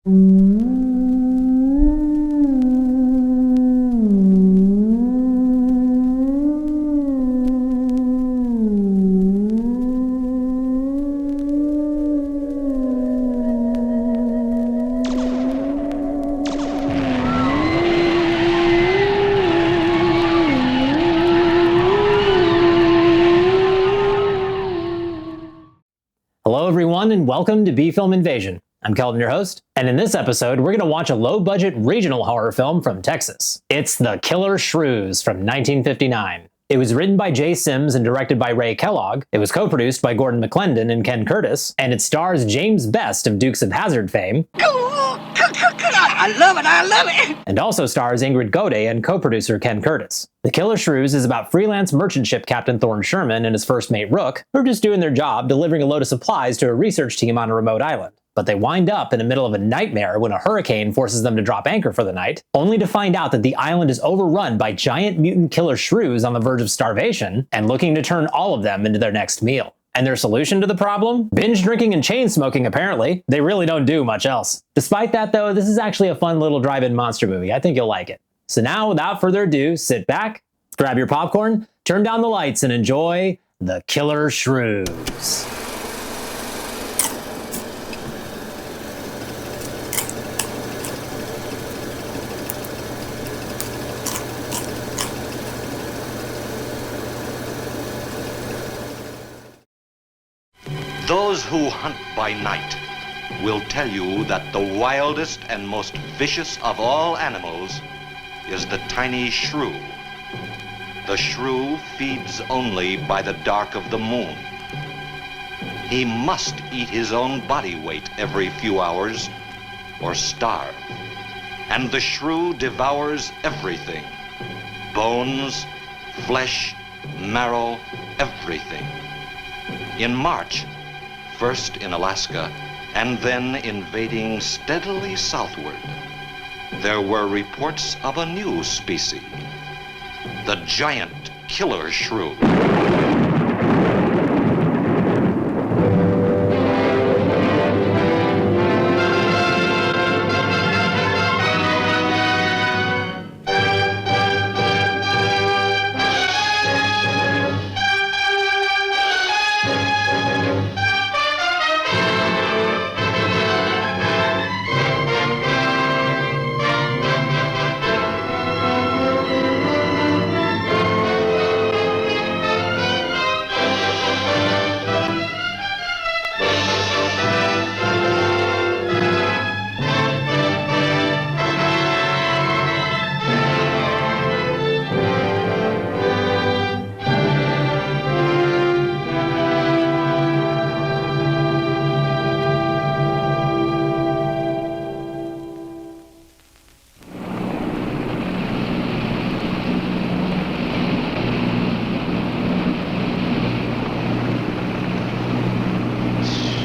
Hello everyone and welcome to B-Film Invasion. I'm Kelton, your host, and in this episode we're going to watch a low-budget regional horror film from Texas. It's The Killer Shrews from 1959. It was written by Jay Sims and directed by Ray Kellogg. It was co-produced by Gordon McClendon and Ken Curtis, and it stars James Best of Dukes of Hazzard fame. I love it! And also stars Ingrid Gode and co-producer Ken Curtis. The Killer Shrews is about freelance merchant ship Captain Thorne Sherman and his first mate Rook, who are just doing their job delivering a load of supplies to a research team on a remote island. But they wind up in the middle of a nightmare when a hurricane forces them to drop anchor for the night, only to find out that the island is overrun by giant mutant killer shrews on the verge of starvation and looking to turn all of them into their next meal. And their solution to the problem? Binge drinking and chain smoking, apparently. They really don't do much else. Despite that, though, this is actually a fun little drive-in monster movie. I think you'll like it. So now, without further ado, sit back, grab your popcorn, turn down the lights, and enjoy The Killer Shrews. Those who hunt by night will tell you that the wildest and most vicious of all animals is the tiny shrew. The shrew feeds only by the dark of the moon. He must eat his own body weight every few hours or starve. And the shrew devours everything: bones, flesh, marrow, everything. In March, first in Alaska, and then invading steadily southward, there were reports of a new species, the giant killer shrew.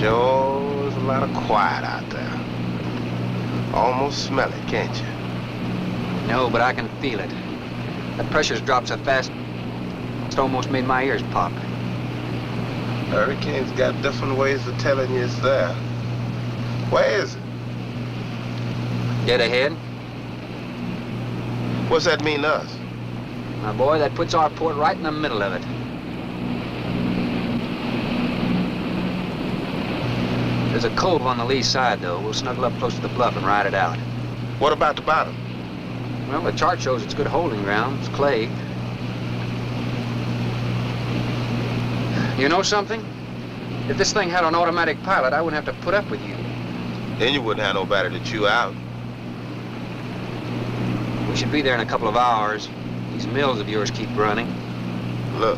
Sure is a lot of quiet out there. Almost smell it, can't you? No, but I can feel it. The pressure's dropped so fast, it's almost made my ears pop. Hurricanes got different ways of telling you it's there. Where is it? Dead ahead. What's that mean to us? My boy, that puts our port right in the middle of it. There's a cove on the lee side, though. We'll snuggle up close to the bluff and ride it out. What about the bottom? Well, the chart shows it's good holding ground. It's clay. You know something? If this thing had an automatic pilot, I wouldn't have to put up with you. Then you wouldn't have nobody to chew out. We should be there in a couple of hours. These mills of yours keep running. Look,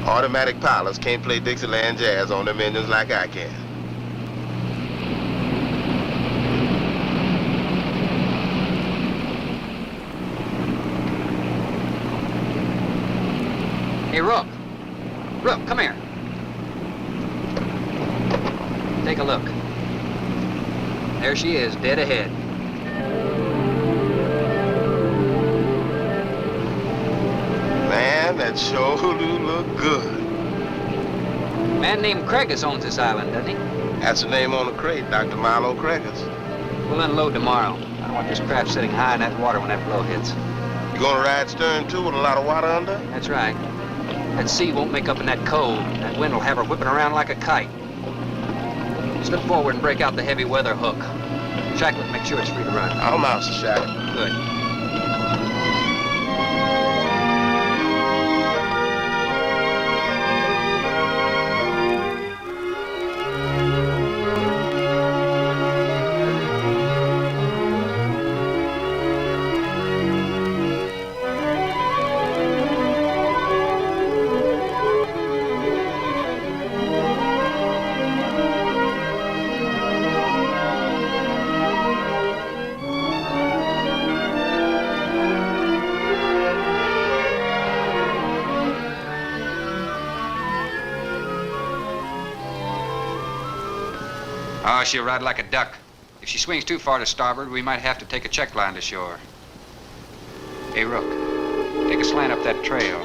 automatic pilots can't play Dixieland jazz on them engines like I can. Hey, Rook. Rook, come here. Take a look. There she is, dead ahead. Man, that sure do look good. A man named Craigus owns this island, doesn't he? That's the name on the crate, Dr. Milo Craigus. We'll unload tomorrow. I don't want this craft sitting high in that water when that blow hits. You gonna ride stern too with a lot of water under? That's right. That sea won't make up in that cove. That wind will have her whipping around like a kite. Slip forward and break out the heavy weather hook. Shacklet, make sure it's free to run. I'm out, Shacklet. Good. Oh, she'll ride like a duck. If she swings too far to starboard, we might have to take a check line to shore. Hey, Rook, take a slant up that trail.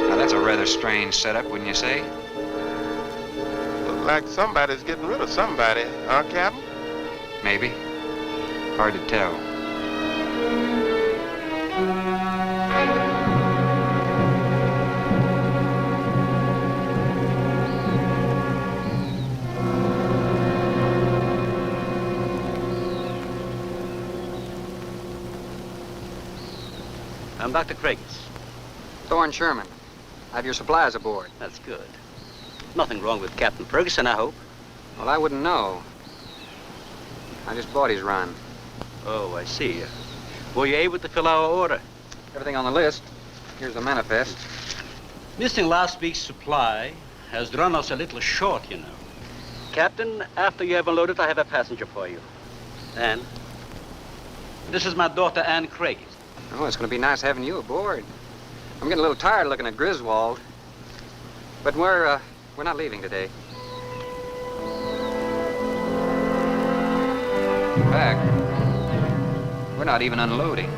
Now, that's a rather strange setup, wouldn't you say? Look like somebody's getting rid of somebody, huh, Captain? Maybe. Hard to tell. I'm Dr. Craigs. Thorne Sherman. Have your supplies aboard. That's good. Nothing wrong with Captain Ferguson, I hope. Well, I wouldn't know. I just bought his run. Oh, I see. Were you able to fill our order? Everything on the list. Here's the manifest. Missing last week's supply has run us a little short, you know. Captain, after you have unloaded, I have a passenger for you. Anne. This is my daughter, Anne Craigs. Oh, it's going to be nice having you aboard. I'm getting a little tired looking at Griswold. But we're not leaving today. In fact, we're not even unloading.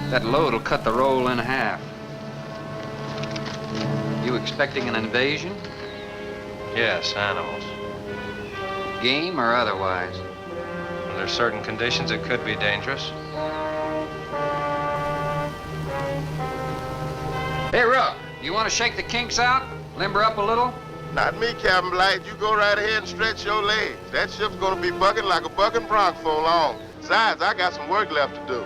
That load will cut the roll in half. You expecting an invasion? Yes, animals. Game or otherwise? Under certain conditions, it could be dangerous. Hey, Rook, you want to shake the kinks out? Limber up a little? Not me, Captain Blight. You go right ahead and stretch your legs. That ship's gonna be bucking like a bucking bronc for long. Besides, I got some work left to do.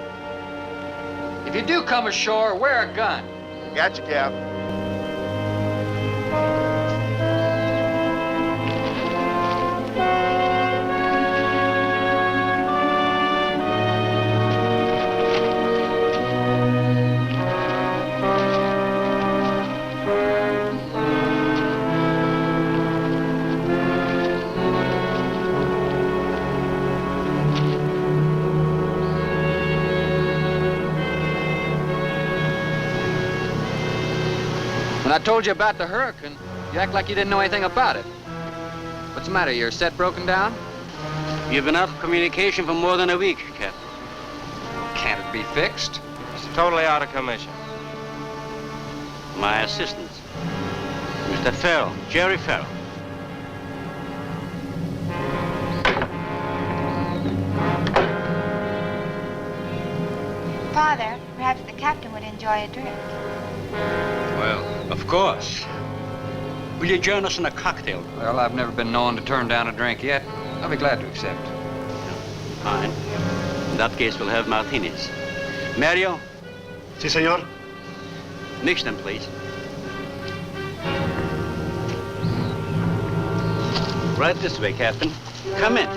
If you do come ashore, wear a gun. Got you, Captain. When I told you about the hurricane, you act like you didn't know anything about it. What's the matter? Your set broken down? You've been out of communication for more than a week, Captain. Can't it be fixed? It's totally out of commission. My assistants, Mr. Farrell, Jerry Farrell. Father, perhaps the captain would enjoy a drink. Well, of course. Will you join us in a cocktail? Well, I've never been known to turn down a drink yet. I'll be glad to accept. Fine. In that case, we'll have martinis. Mario, Sí, señor. mix them, please. Right this way, Captain. Come in.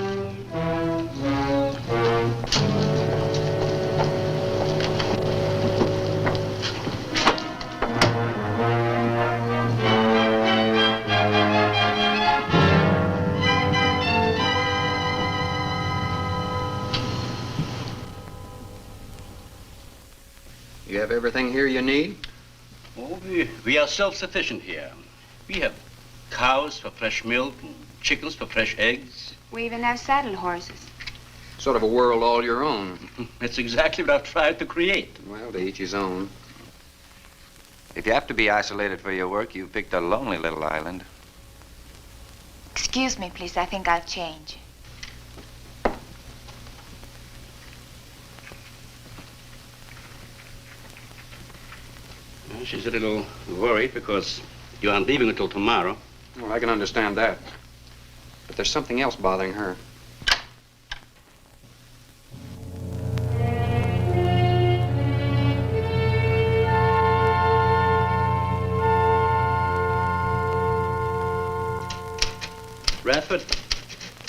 You have everything here you need? Oh, we are self-sufficient here. We have cows for fresh milk and chickens for fresh eggs. We even have saddle horses. Sort of a world all your own. That's exactly what I've tried to create. Well, to each his own. If you have to be isolated for your work, you've picked a lonely little island. Excuse me, please. I think I'll change. Well, she's a little worried because you aren't leaving until tomorrow. Well, I can understand that. But there's something else bothering her. Radford?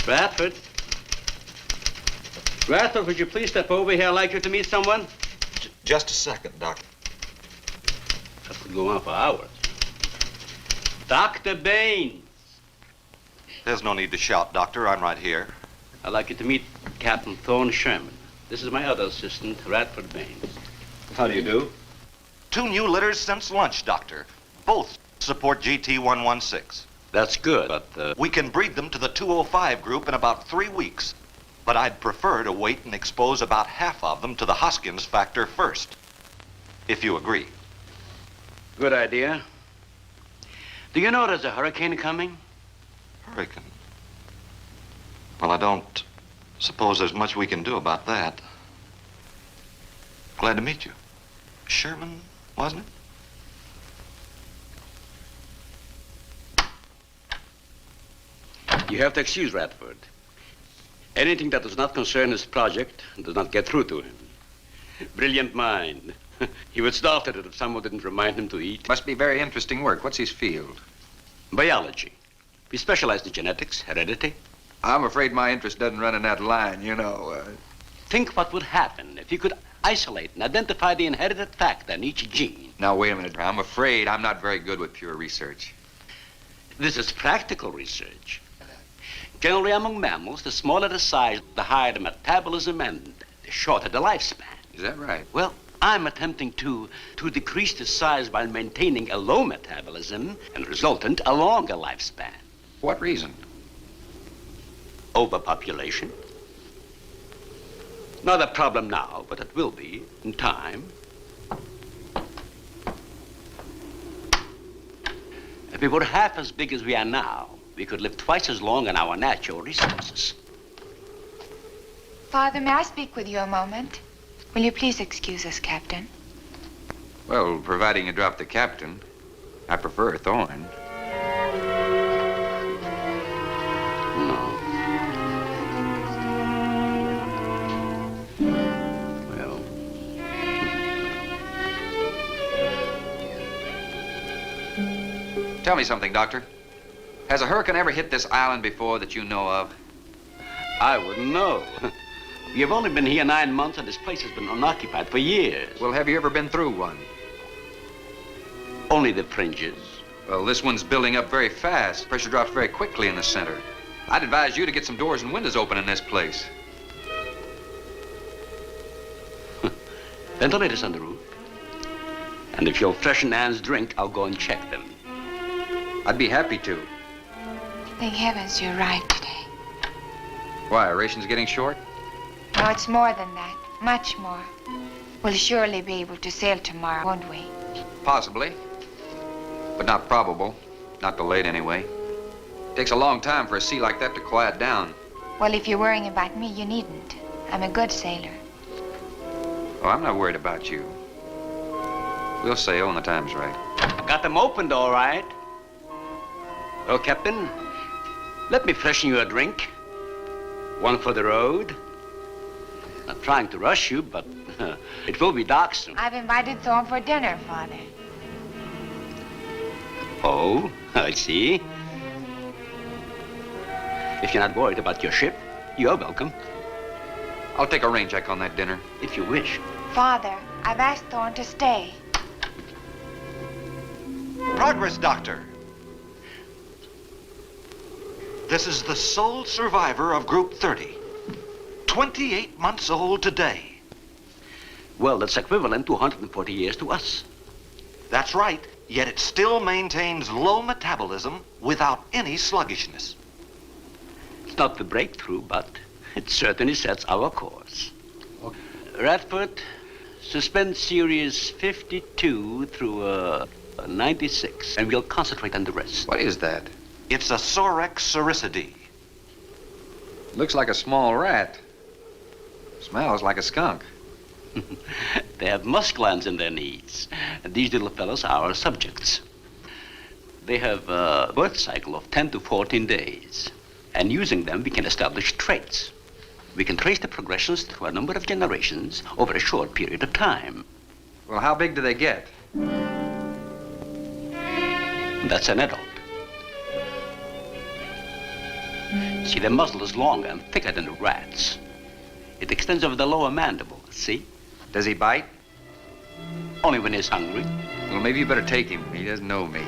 Radford? Radford, would you please step over here? I'd like you to meet someone. Just a second, Doctor. That could go on for hours. Dr. Baines. There's no need to shout, Doctor. I'm right here. I'd like you to meet Captain Thorne Sherman. This is my other assistant, Radford Baines. How do you do? 2 new litters since lunch, Doctor. Both support GT116. That's good, but, We can breed them to the 205 group in about 3 weeks. But I'd prefer to wait and expose about half of them to the Hoskins factor first. If you agree. Good idea. Do you know there's a hurricane coming? Hurricane? Well, I don't suppose there's much we can do about that. Glad to meet you. Sherman, wasn't it? You have to excuse Radford. Anything that does not concern his project does not get through to him. Brilliant mind. He would starve at it if someone didn't remind him to eat. Must be very interesting work. What's his field? Biology. We specialize in genetics, heredity. I'm afraid my interest doesn't run in that line, you know. Think what would happen if you could isolate and identify the inherited factor in each gene. Now, wait a minute. I'm afraid I'm not very good with pure research. This is practical research. Generally, among mammals, the smaller the size, the higher the metabolism and the shorter the lifespan. Is that right? Well, I'm attempting to decrease the size while maintaining a low metabolism and resultant a longer lifespan. What reason? Overpopulation. Not a problem now, but it will be in time. If we were half as big as we are now, we could live twice as long on our natural resources. Father, may I speak with you a moment? Will you please excuse us, Captain? Well, providing you drop the captain, I prefer Thorne. No. Well. Tell me something, Doctor. Has a hurricane ever hit this island before that you know of? I wouldn't know. We have only been here 9 months, and this place has been unoccupied for years. Well, have you ever been through one? Only the fringes. Well, this one's building up very fast. Pressure drops very quickly in the center. I'd advise you to get some doors and windows open in this place. Ventilators on the roof. And if you'll freshen Anne's drink, I'll go and check them. I'd be happy to. Thank heavens you're right today. Why, are rations getting short? No, it's more than that. Much more. We'll surely be able to sail tomorrow, won't we? Possibly. But not probable. Not delayed anyway. Takes a long time for a sea like that to quiet down. Well, if you're worrying about me, you needn't. I'm a good sailor. Oh, I'm not worried about you. We'll sail when the time's right. I got them opened, all right. Well, Captain, let me freshen you a drink. One for the road. Not trying to rush you, but it will be dark soon. I've invited Thorne for dinner, Father. Oh, I see. If you're not worried about your ship, you're welcome. I'll take a rain check on that dinner. If you wish. Father, I've asked Thorne to stay. Progress, Doctor. This is the sole survivor of Group 30. 28 months old today. Well, that's equivalent to 140 years to us. That's right, yet it still maintains low metabolism without any sluggishness. It's not the breakthrough, but it certainly sets our course. Radford, suspend series 52 through 96, and we'll concentrate on the rest. What is that? It's a Sorex cericidae. Looks like a small rat. Smells like a skunk. They have musk glands in their knees. And these little fellows are our subjects. They have a birth cycle of 10 to 14 days. And using them, we can establish traits. We can trace the progressions through a number of generations over a short period of time. Well, how big do they get? That's an adult. See, their muzzle is longer and thicker than a rat's. It extends over the lower mandible, see? Does he bite? Only when he's hungry. Well, maybe you better take him. He doesn't know me.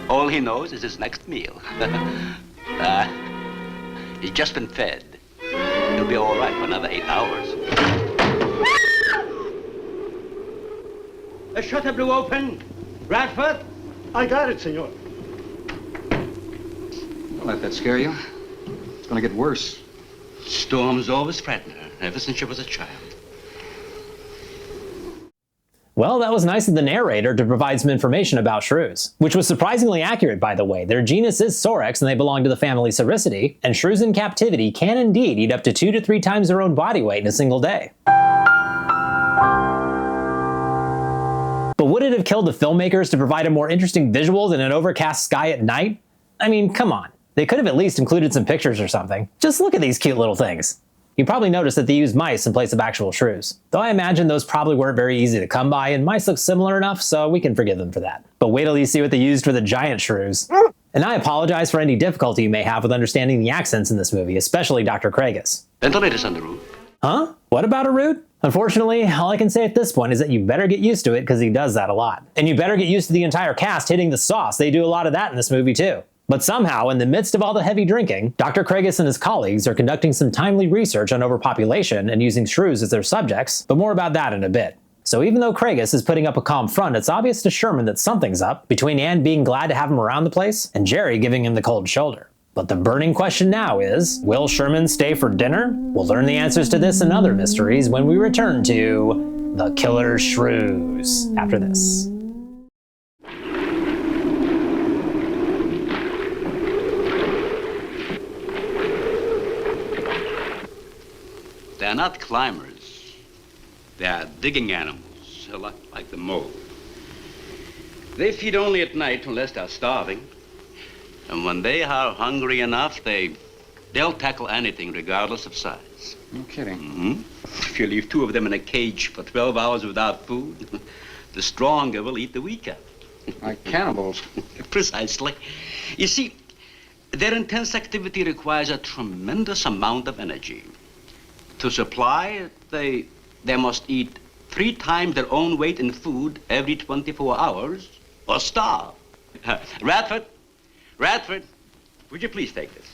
All he knows is his next meal. He's just been fed. He'll be all right for another 8 hours. The shutter blew open. Radford? I got it, senor. Don't let that scare you. It's gonna get worse. Storms always frighten her, ever since she was a child. Well, that was nice of the narrator to provide some information about shrews, which was surprisingly accurate, by the way. Their genus is Sorex and they belong to the family Cericidae, and shrews in captivity can indeed eat up to 2 to 3 times their own body weight in a single day. But would it have killed the filmmakers to provide a more interesting visual than an overcast sky at night? I mean, come on. They could have at least included some pictures or something. Just look at these cute little things. You probably noticed that they used mice in place of actual shrews. Though I imagine those probably weren't very easy to come by, and mice look similar enough, so we can forgive them for that. But wait till you see what they used for the giant shrews. And I apologize for any difficulty you may have with understanding the accents in this movie, especially Dr. Craigus. Ventilators on the roof. Huh? What about a root? Unfortunately, all I can say at this point is that you better get used to it because he does that a lot. And you better get used to the entire cast hitting the sauce. They do a lot of that in this movie too. But somehow, in the midst of all the heavy drinking, Dr. Craigus and his colleagues are conducting some timely research on overpopulation and using shrews as their subjects, but more about that in a bit. So even though Craigus is putting up a calm front, it's obvious to Sherman that something's up, between Anne being glad to have him around the place and Jerry giving him the cold shoulder. But the burning question now is, will Sherman stay for dinner? We'll learn the answers to this and other mysteries when we return to The Killer Shrews after this. They're not climbers. They are digging animals, a lot like the mole. They feed only at night unless they're starving. And when they are hungry enough, they'll tackle anything regardless of size. No kidding. Mm-hmm. If you leave 2 of them in a cage for 12 hours without food, the stronger will eat the weaker. Like cannibals. Precisely. You see, their intense activity requires a tremendous amount of energy. To supply it, they must eat 3 times their own weight in food every 24 hours or starve. Radford, would you please take this?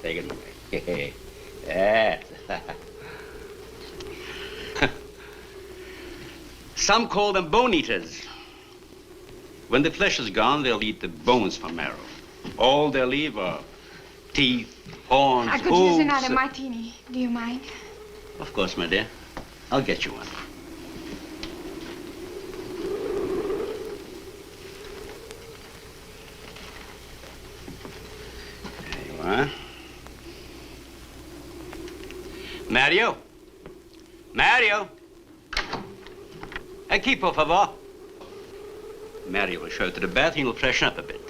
Take it away. Yes. Some call them bone eaters. When the flesh is gone, they'll eat the bones from marrow. All they'll leave are teeth, horns, I could use another martini. Do you mind? Of course, my dear. I'll get you one. There you are. Mario! Equipo, por favor. Mario will show you to the bath and he'll freshen up a bit.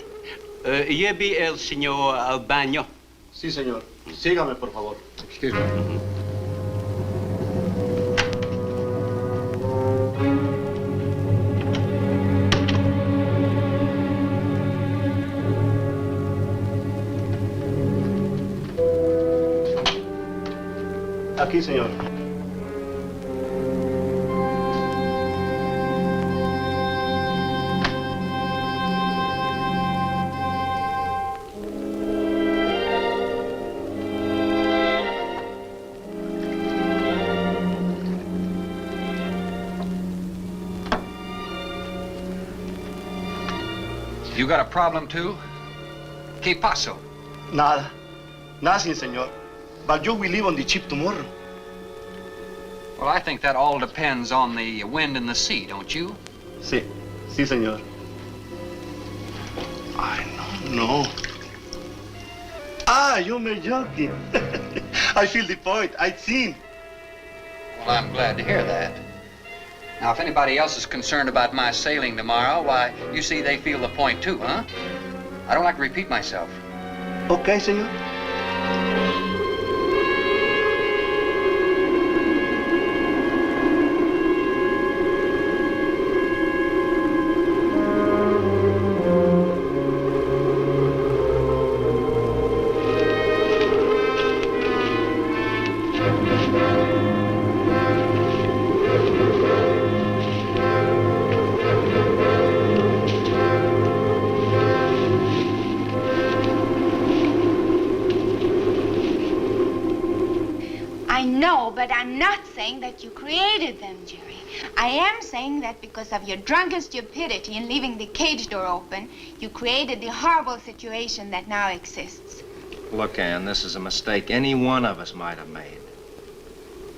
Here be el señor al baño. Sí, señor. Sígame, por favor. Excuse me. Aquí, señor. You got a problem too? ¿Qué pasó? Nada. Nothing, señor. But you will leave on the ship tomorrow. Well, I think that all depends on the wind and the sea, don't you? Sí, sí, señor. I No. Ah, you were joking. I feel the point. I've seen. Well, I'm glad to hear that. Now, if anybody else is concerned about my sailing tomorrow, why, you see they feel the point too, huh? I don't like to repeat myself. Okay, senor. I know, but I'm not saying that you created them, Jerry. I am saying that because of your drunken stupidity in leaving the cage door open, you created the horrible situation that now exists. Look, Ann, this is a mistake any one of us might have made.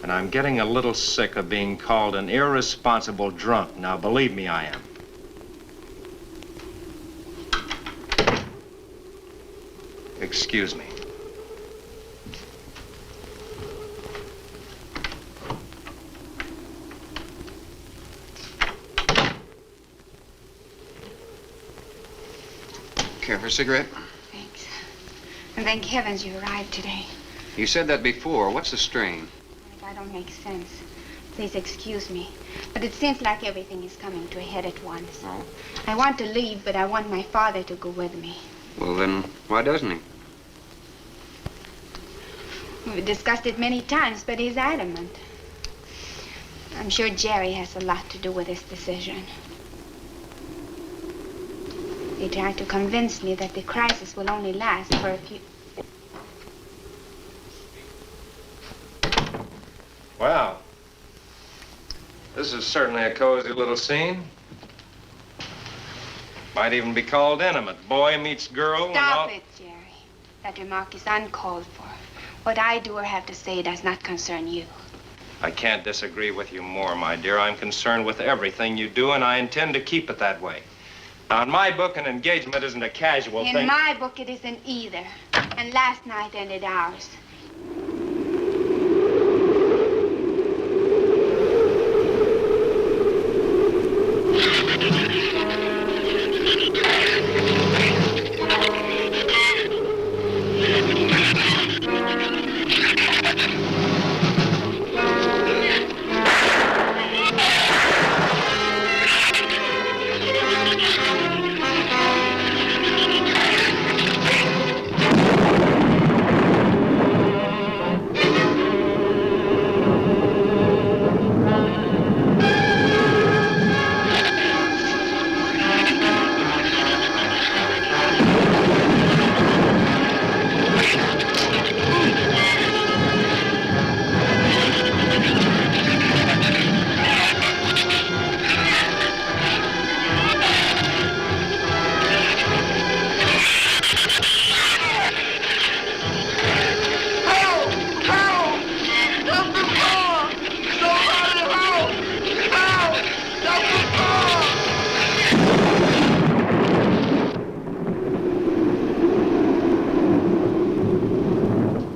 And I'm getting a little sick of being called an irresponsible drunk. Now, believe me, I am. Excuse me. Care for a cigarette? Thanks. And thank heavens you arrived today. You said that before. What's the strain? If I don't make sense, please excuse me. But it seems like everything is coming to a head at once. Oh? I want to leave, but I want my father to go with me. Well, then, why doesn't he? We've discussed it many times, but he's adamant. I'm sure Jerry has a lot to do with his decision. He tried to convince me that the crisis will only last for a few... Well, this is certainly a cozy little scene. Might even be called intimate. Boy meets girl and all... Stop it, Jerry. That remark is uncalled for. What I do or have to say does not concern you. I can't disagree with you more, my dear. I'm concerned with everything you do, and I intend to keep it that way. Now, in my book, an engagement isn't a casual thing. In my book, it isn't either. And last night ended ours.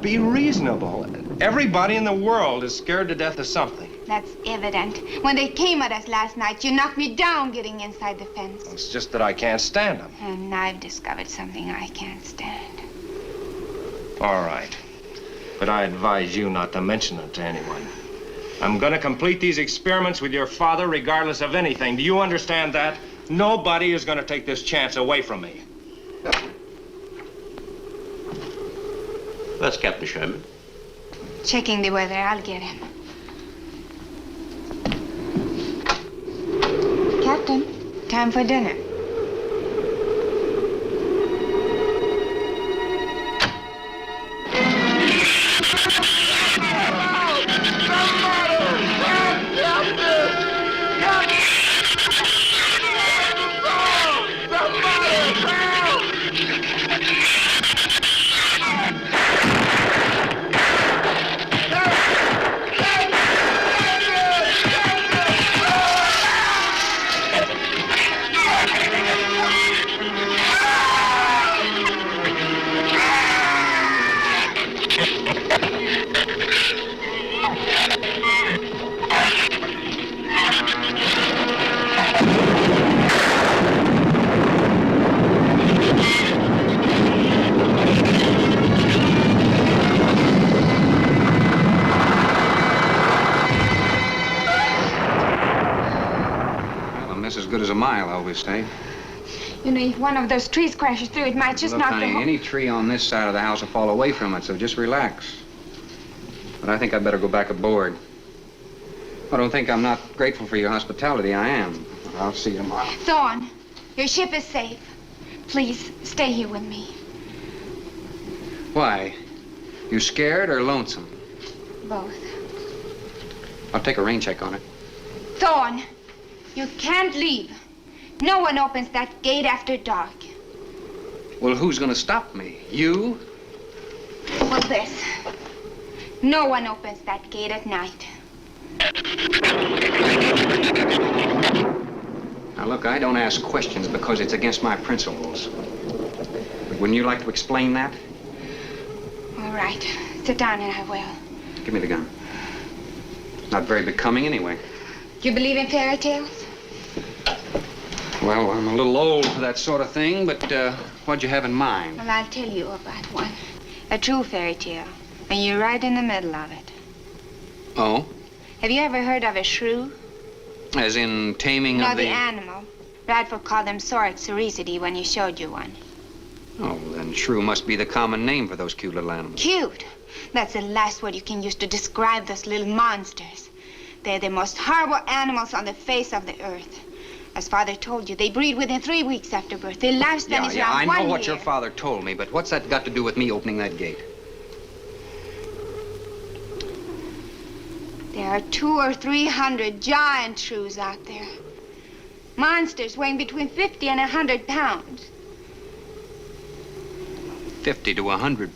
Be reasonable. Everybody in the world is scared to death of something. That's evident. When they came at us last night, you knocked me down getting inside the fence. It's just that I can't stand them. And I've discovered something I can't stand. All right. But I advise you not to mention it to anyone. I'm going to complete these experiments with your father regardless of anything. Do you understand that? Nobody is going to take this chance away from me. That's Captain Sherman. Checking the weather, I'll get him. Captain, time for dinner. smile, always, eh? You know, if one of those trees crashes through, it might just Look, knock the honey, whole... any tree on this side of the house will fall away from it, so just relax. But I think I'd better go back aboard. I don't think I'm not grateful for your hospitality. I am. I'll see you tomorrow. Thorne, your ship is safe. Please, stay here with me. Why? You scared or lonesome? Both. I'll take a rain check on it. Thorne, you can't leave. No one opens that gate after dark. Well, who's gonna stop me? You? Well, this. No one opens that gate at night. Now, look, I don't ask questions because it's against my principles. But wouldn't you like to explain that? All right. Sit down and I will. Give me the gun. Not very becoming anyway. Do you believe in fairy tales? Well, I'm a little old for that sort of thing, but what'd you have in mind? Well, I'll tell you about one. A true fairy tale. And you're right in the middle of it. Oh? Have you ever heard of a shrew? As in taming No, of the... the animal. Radford called them Soric cericity when you showed you one. Oh, then shrew must be the common name for those cute little animals. Cute. That's the last word you can use to describe those little monsters. They're the most horrible animals on the face of the earth. As Father told you, they breed within 3 weeks after birth. Their lifespan is around 1 year. I know what your father told me, but what's that got to do with me opening that gate? There are 200 or 300 giant shrews out there. Monsters weighing between 50 and 100 pounds. 50 to 100.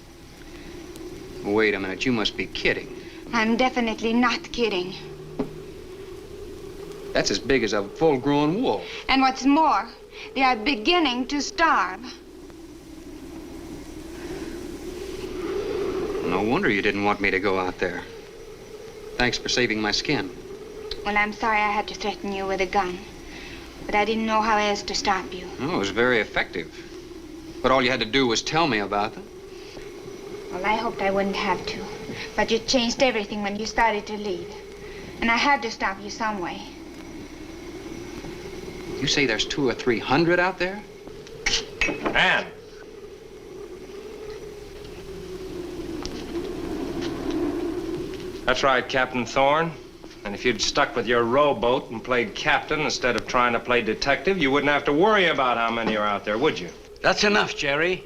Wait a minute, you must be kidding. I'm definitely not kidding. That's as big as a full-grown wolf. And what's more, they are beginning to starve. No wonder you didn't want me to go out there. Thanks for saving my skin. Well, I'm sorry I had to threaten you with a gun. But I didn't know how else to stop you. Oh, it was very effective. But all you had to do was tell me about them. Well, I hoped I wouldn't have to. But you changed everything when you started to leave. And I had to stop you some way. You say there's 200 or 300 out there? Anne! That's right, Captain Thorne. And if you'd stuck with your rowboat and played captain instead of trying to play detective, you wouldn't have to worry about how many are out there, would you? That's enough, Jerry.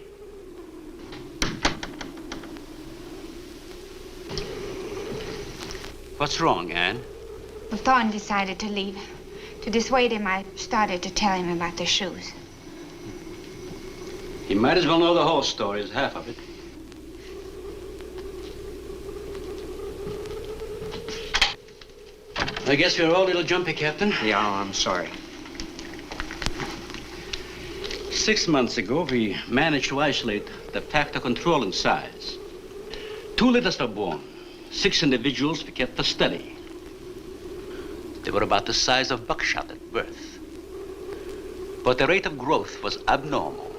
What's wrong, Anne? Well, Thorne decided to leave. To dissuade him, I started to tell him about the shoes. He might as well know the whole story as half of it. I guess we're all a little jumpy, Captain. Yeah, I'm sorry. 6 months ago, we managed to isolate the factor controlling size. 2 litters were born. 6 individuals we kept for study. They were about the size of buckshot at birth. But the rate of growth was abnormal.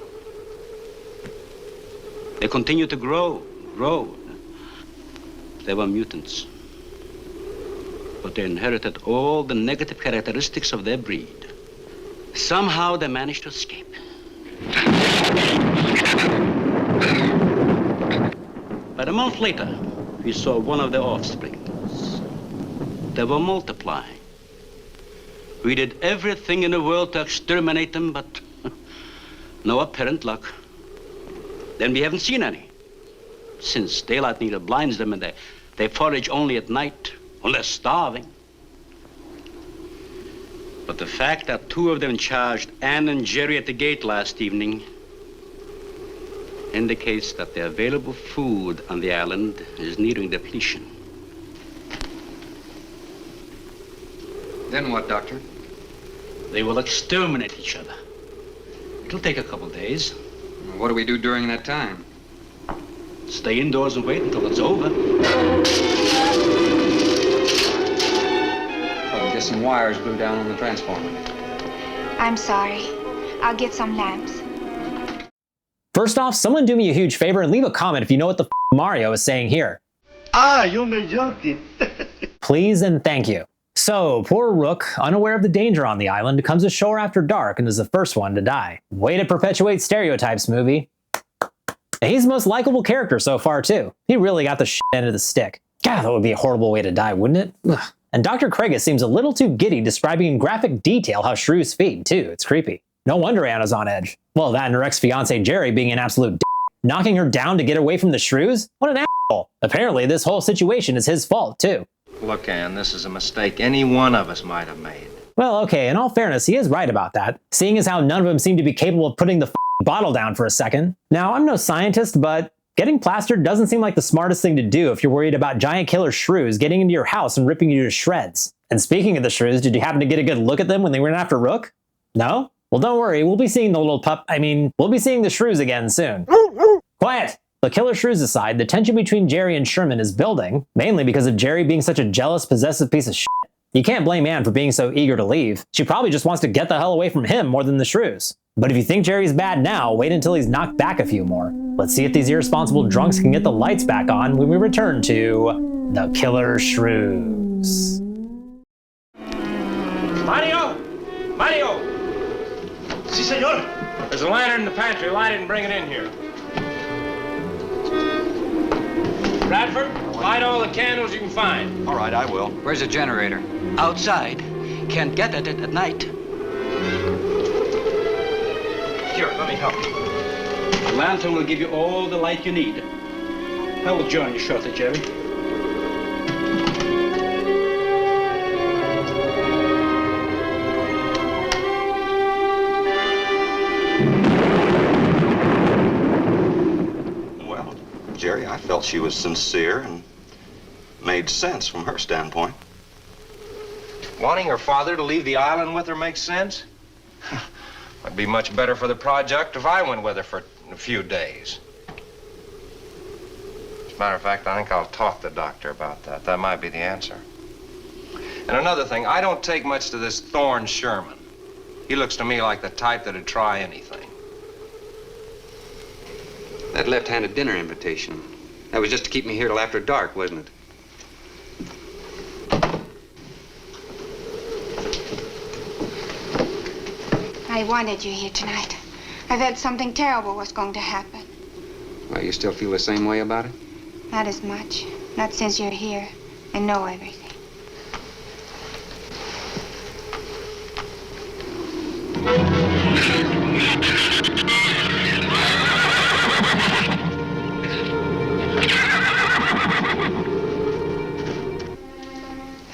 They continued to grow. They were mutants. But they inherited all the negative characteristics of their breed. Somehow they managed to escape. But a month later, we saw one of their offsprings. They were multiplying. We did everything in the world to exterminate them, but no apparent luck. Then we haven't seen any. Since daylight neither blinds them and they forage only at night, when they're starving. But the fact that 2 of them charged Anne and Jerry at the gate last evening indicates that the available food on the island is nearing depletion. Then what, Doctor? They will exterminate each other. It'll take a couple days. What do we do during that time? Stay indoors and wait until it's over. Oh, just some wires blew down on the transformer. I'm sorry. I'll get some lamps. First off, someone do me a huge favor and leave a comment if you know what the Mario is saying here. Ah, yo me joking. Please and thank you. So, poor Rook, unaware of the danger on the island, comes ashore after dark and is the first one to die. Way to perpetuate stereotypes, movie. He's the most likable character so far, too. He really got the shit end of the stick. God, that would be a horrible way to die, wouldn't it? Ugh. And Dr. Craigus seems a little too giddy describing in graphic detail how shrews feed, too. It's creepy. No wonder Anna's on edge. Well, that and her ex-fiancé Jerry being an absolute knocking her down to get away from the shrews? What an asshole. Apparently, this whole situation is his fault, too. Look, Ann, this is a mistake any one of us might have made. Well, okay, in all fairness, he is right about that, seeing as how none of them seem to be capable of putting the bottle down for a second. Now, I'm no scientist, but getting plastered doesn't seem like the smartest thing to do if you're worried about giant killer shrews getting into your house and ripping you to shreds. And speaking of the shrews, did you happen to get a good look at them when they went after Rook? No? Well, don't worry, we'll be seeing the little we'll be seeing the shrews again soon. Quiet! The killer shrews aside, the tension between Jerry and Sherman is building, mainly because of Jerry being such a jealous, possessive piece of shit. You can't blame Ann for being so eager to leave. She probably just wants to get the hell away from him more than the shrews. But if you think Jerry's bad now, wait until he's knocked back a few more. Let's see if these irresponsible drunks can get the lights back on when we return to the Killer Shrews. Mario! Mario! Si, senor. There's a lantern in the pantry. Light it and bring it in here. Bradford, light all the candles you can find. All right, I will. Where's the generator? Outside. Can't get at it at night. Here, let me help you. The lantern will give you all the light you need. I will join you shortly, Jerry. Well, Jerry, I felt she was sincere and made sense from her standpoint. Wanting her father to leave the island with her makes sense? It'd be much better for the project if I went with her for a few days. As a matter of fact, I think I'll talk to the doctor about that. That might be the answer. And another thing, I don't take much to this Thorne Sherman. He looks to me like the type that'd try anything. That left-handed dinner invitation. That was just to keep me here till after dark, wasn't it? I wanted you here tonight. I felt something terrible was going to happen. Well, you still feel the same way about it? Not as much. Not since you're here and know everything.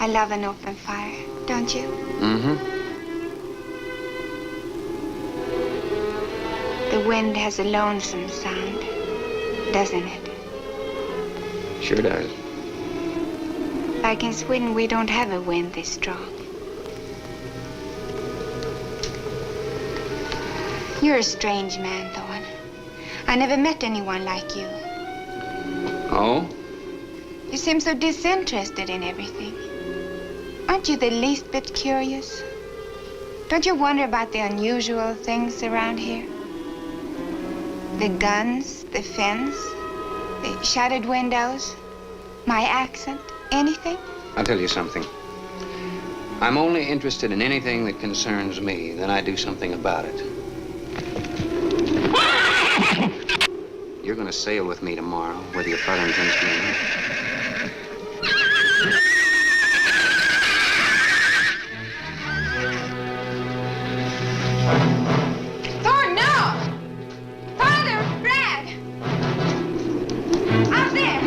I love an open fire, don't you? Mm-hmm. The wind has a lonesome sound, doesn't it? Sure does. Like in Sweden, we don't have a wind this strong. You're a strange man, Thorne. I never met anyone like you. Oh? You seem so disinterested in everything. Aren't you the least bit curious? Don't you wonder about the unusual things around here? The guns, the fence, the shuttered windows, my accent, anything? I'll tell you something. I'm only interested in anything that concerns me, then I do something about it. You're gonna sail with me tomorrow, whether your father intends to or not. Thorne, no! Father, Brad! Out there!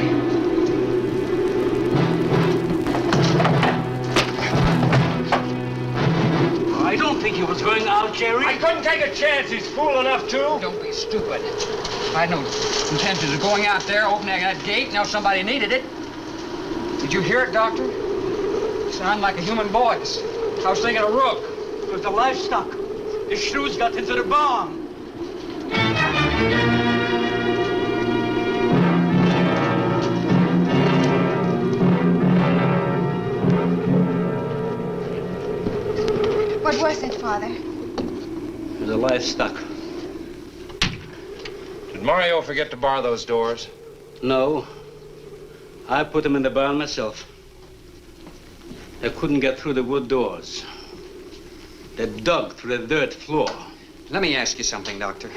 I don't think he was going out, Jerry. I couldn't take a chance. He's fool enough to. Don't be stupid. I had no intentions of going out there, opening that gate. Now somebody needed it. Did you hear it, Doctor? Sounded like a human voice. I was thinking of Rook. It was the livestock. The shrews got into the barn. What was it, Father? It was the livestock. Did Mario forget to bar those doors? No. I put them in the barn myself. They couldn't get through the wood doors. They dug through the dirt floor. Let me ask you something, Doctor.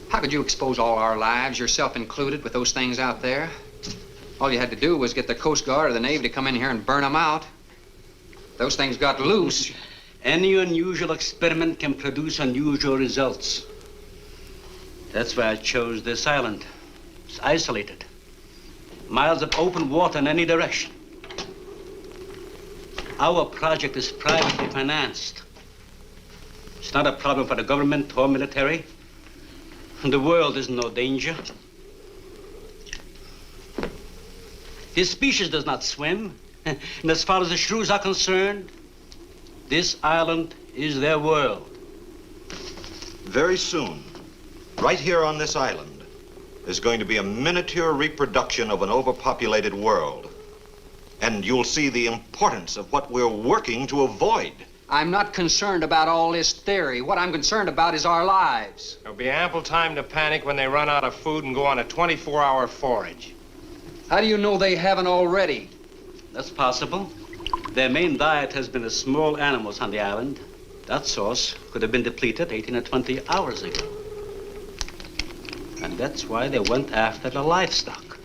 How could you expose all our lives, yourself included, with those things out there? All you had to do was get the Coast Guard or the Navy to come in here and burn them out. Those things got loose. Any unusual experiment can produce unusual results. That's why I chose this island. It's isolated. Miles of open water in any direction. Our project is privately financed. It's not a problem for the government or military. And the world is in no danger. This species does not swim. And as far as the shrews are concerned, this island is their world. Very soon, right here on this island, is going to be a miniature reproduction of an overpopulated world. And you'll see the importance of what we're working to avoid. I'm not concerned about all this theory. What I'm concerned about is our lives. There'll be ample time to panic when they run out of food and go on a 24-hour forage. How do you know they haven't already? That's possible. Their main diet has been the small animals on the island. That source could have been depleted 18 or 20 hours ago. And that's why they went after the livestock.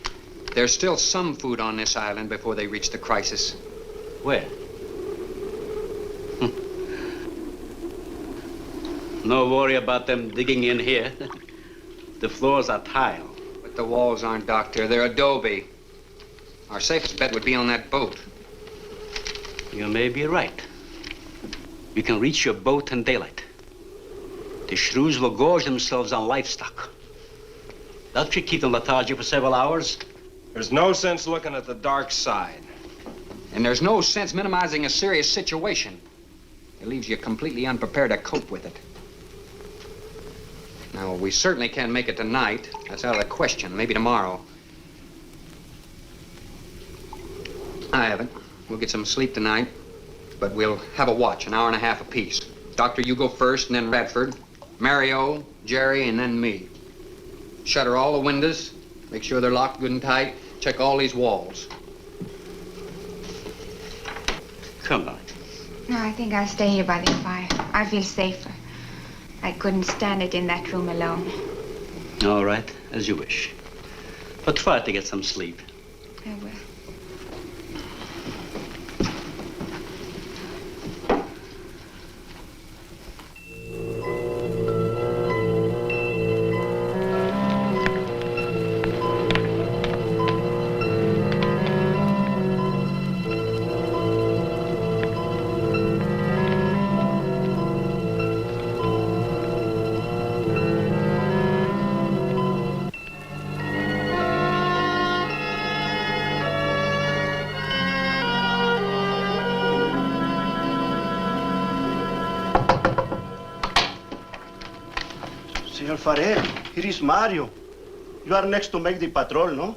There's still some food on this island before they reach the crisis. Where? No worry about them digging in here. The floors are tile. But the walls aren't, Doctor. They're adobe. Our safest bet would be on that boat. You may be right. You can reach your boat in daylight. The shrews will gorge themselves on livestock. That should keep them lethargic for several hours. There's no sense looking at the dark side. And there's no sense minimizing a serious situation. It leaves you completely unprepared to cope with it. Now, we certainly can't make it tonight. That's out of the question. Maybe tomorrow. I haven't. We'll get some sleep tonight, but we'll have a watch, an hour and a half apiece. Doctor, you go first, and then Radford, Mario, Jerry, and then me. Shutter all the windows, make sure they're locked good and tight, check all these walls. Come on. No, I think I'll stay here by the fire. I feel safer. I couldn't stand it in that room alone. All right, as you wish. But try to get some sleep. I will. Senor Farrell, here is Mario. You are next to make the patrol, no?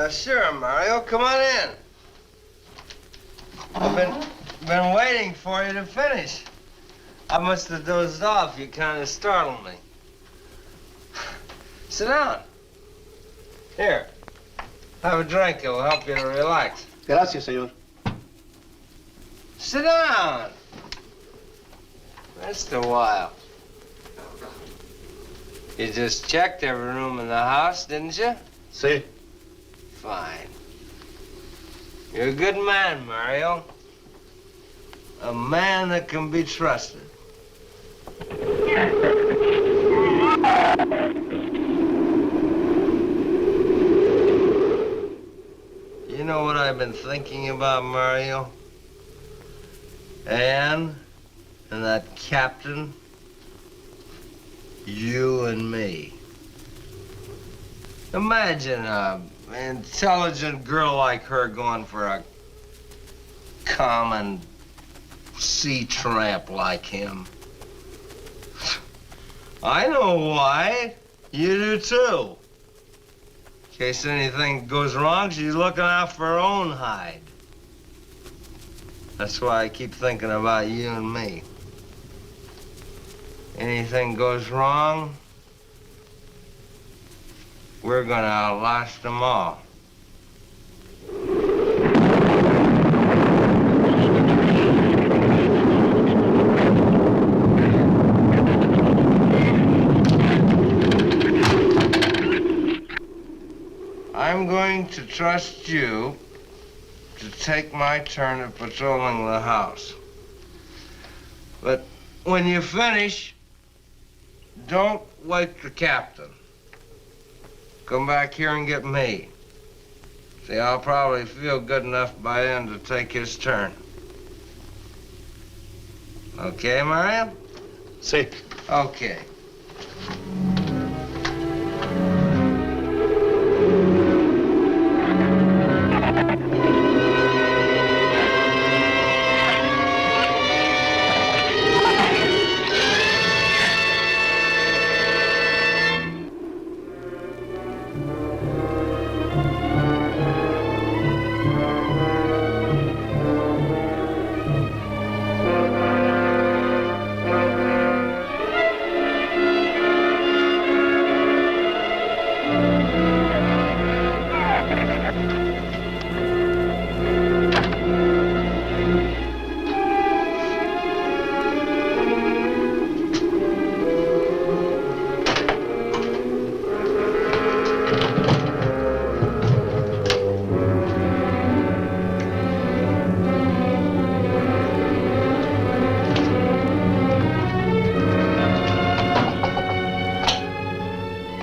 Sure, Mario. Come on in. I've been waiting for you to finish. I must have dozed off. You kind of startled me. Sit down. Here. Have a drink. It'll help you to relax. Gracias, senor. Sit down. Just a while. You just checked every room in the house, didn't you? Sí. Fine. You're a good man, Mario. A man that can be trusted. You know what I've been thinking about, Mario? Anne and that captain. You and me. Imagine an intelligent girl like her going for a common sea tramp like him. I know why. You do too. In case anything goes wrong, she's looking out for her own hide. That's why I keep thinking about you and me. Anything goes wrong, we're gonna outlast them all. I'm going to trust you to take my turn at patrolling the house. But when you finish, don't wake the captain. Come back here and get me. See, I'll probably feel good enough by then to take his turn. Okay, Mario? Sí. Okay.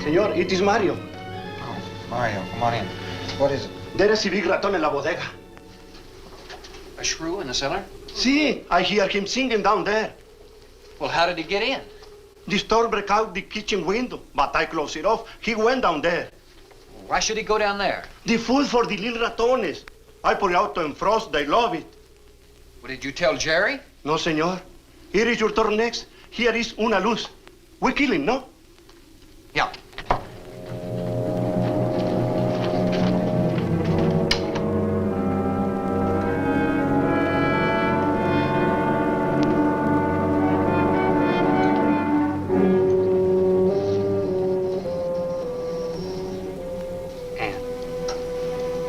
Señor, it is Mario. Oh, Mario, come on in. What is it? There is a big raton en la bodega. A shrew in the cellar? Sí, I hear him singing down there. Well, how did he get in? The storm broke out the kitchen window, but I closed it off. He went down there. Why should he go down there? The food for the little ratones. I put it out to frost. They love it. What, did you tell Jerry? No, señor. Here is your turn next. Here is una luz. We kill him, no? Yeah.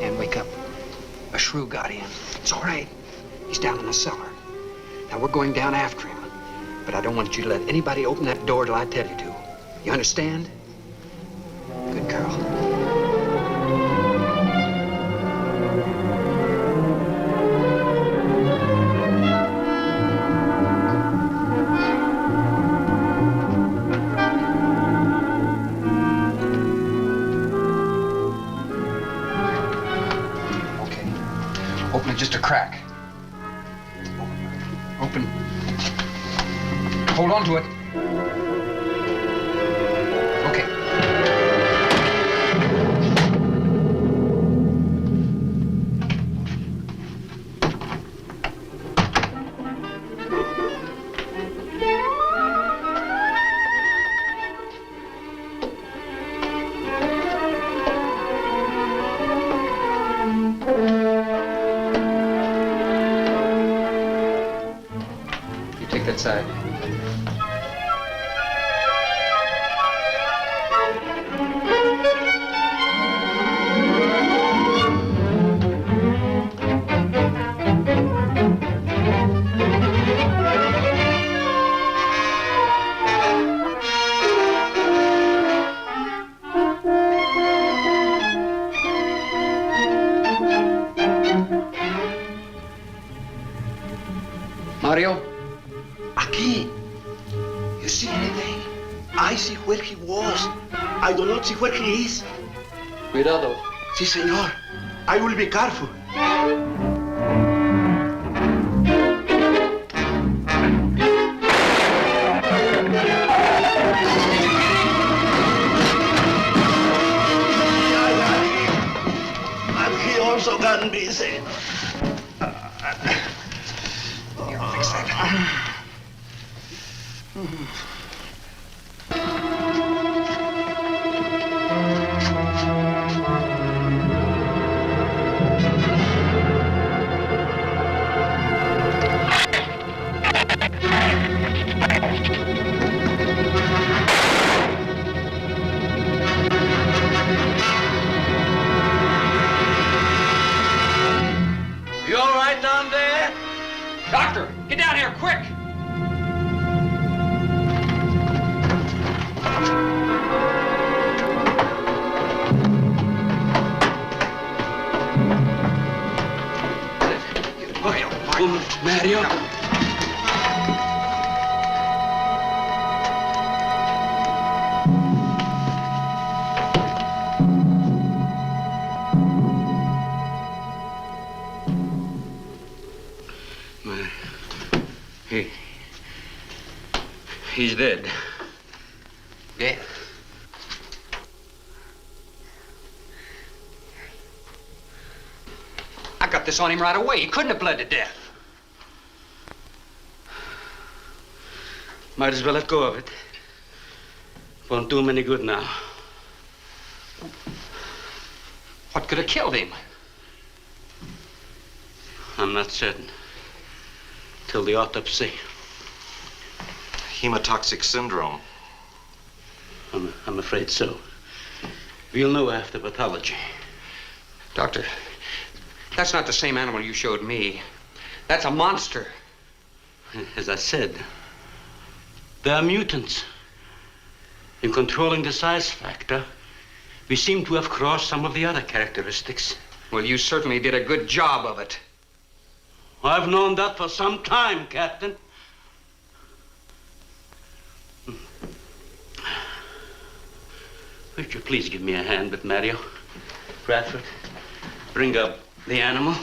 Ann, wake up. A shrew got in. It's all right. He's down in the cellar. Now, we're going down after him. But I don't want you to let anybody open that door till I tell you to. You understand? Good girl. Okay. Open it just a crack. Open. Hold on to it. Okay. You take that side. Mario? Aquí. You see anything? I see where he was. I do not see where he is. Cuidado. Sí, señor. I will be careful. And he also can be seen. Here, I'll fix that. You all right down there? Doctor, get down here, quick! Come, Mario. He's dead. Dead? I got this on him right away. He couldn't have bled to death. Might as well let go of it. Won't do him any good now. What could have killed him? I'm not certain. Till the autopsy. Hemotoxic syndrome. I'm afraid so. We'll know after pathology. Doctor, that's not the same animal you showed me. That's a monster. As I said, they are mutants. In controlling the size factor, we seem to have crossed some of the other characteristics. Well, you certainly did a good job of it. I've known that for some time, Captain. Would you please give me a hand with Mario? Bradford, bring up the animal.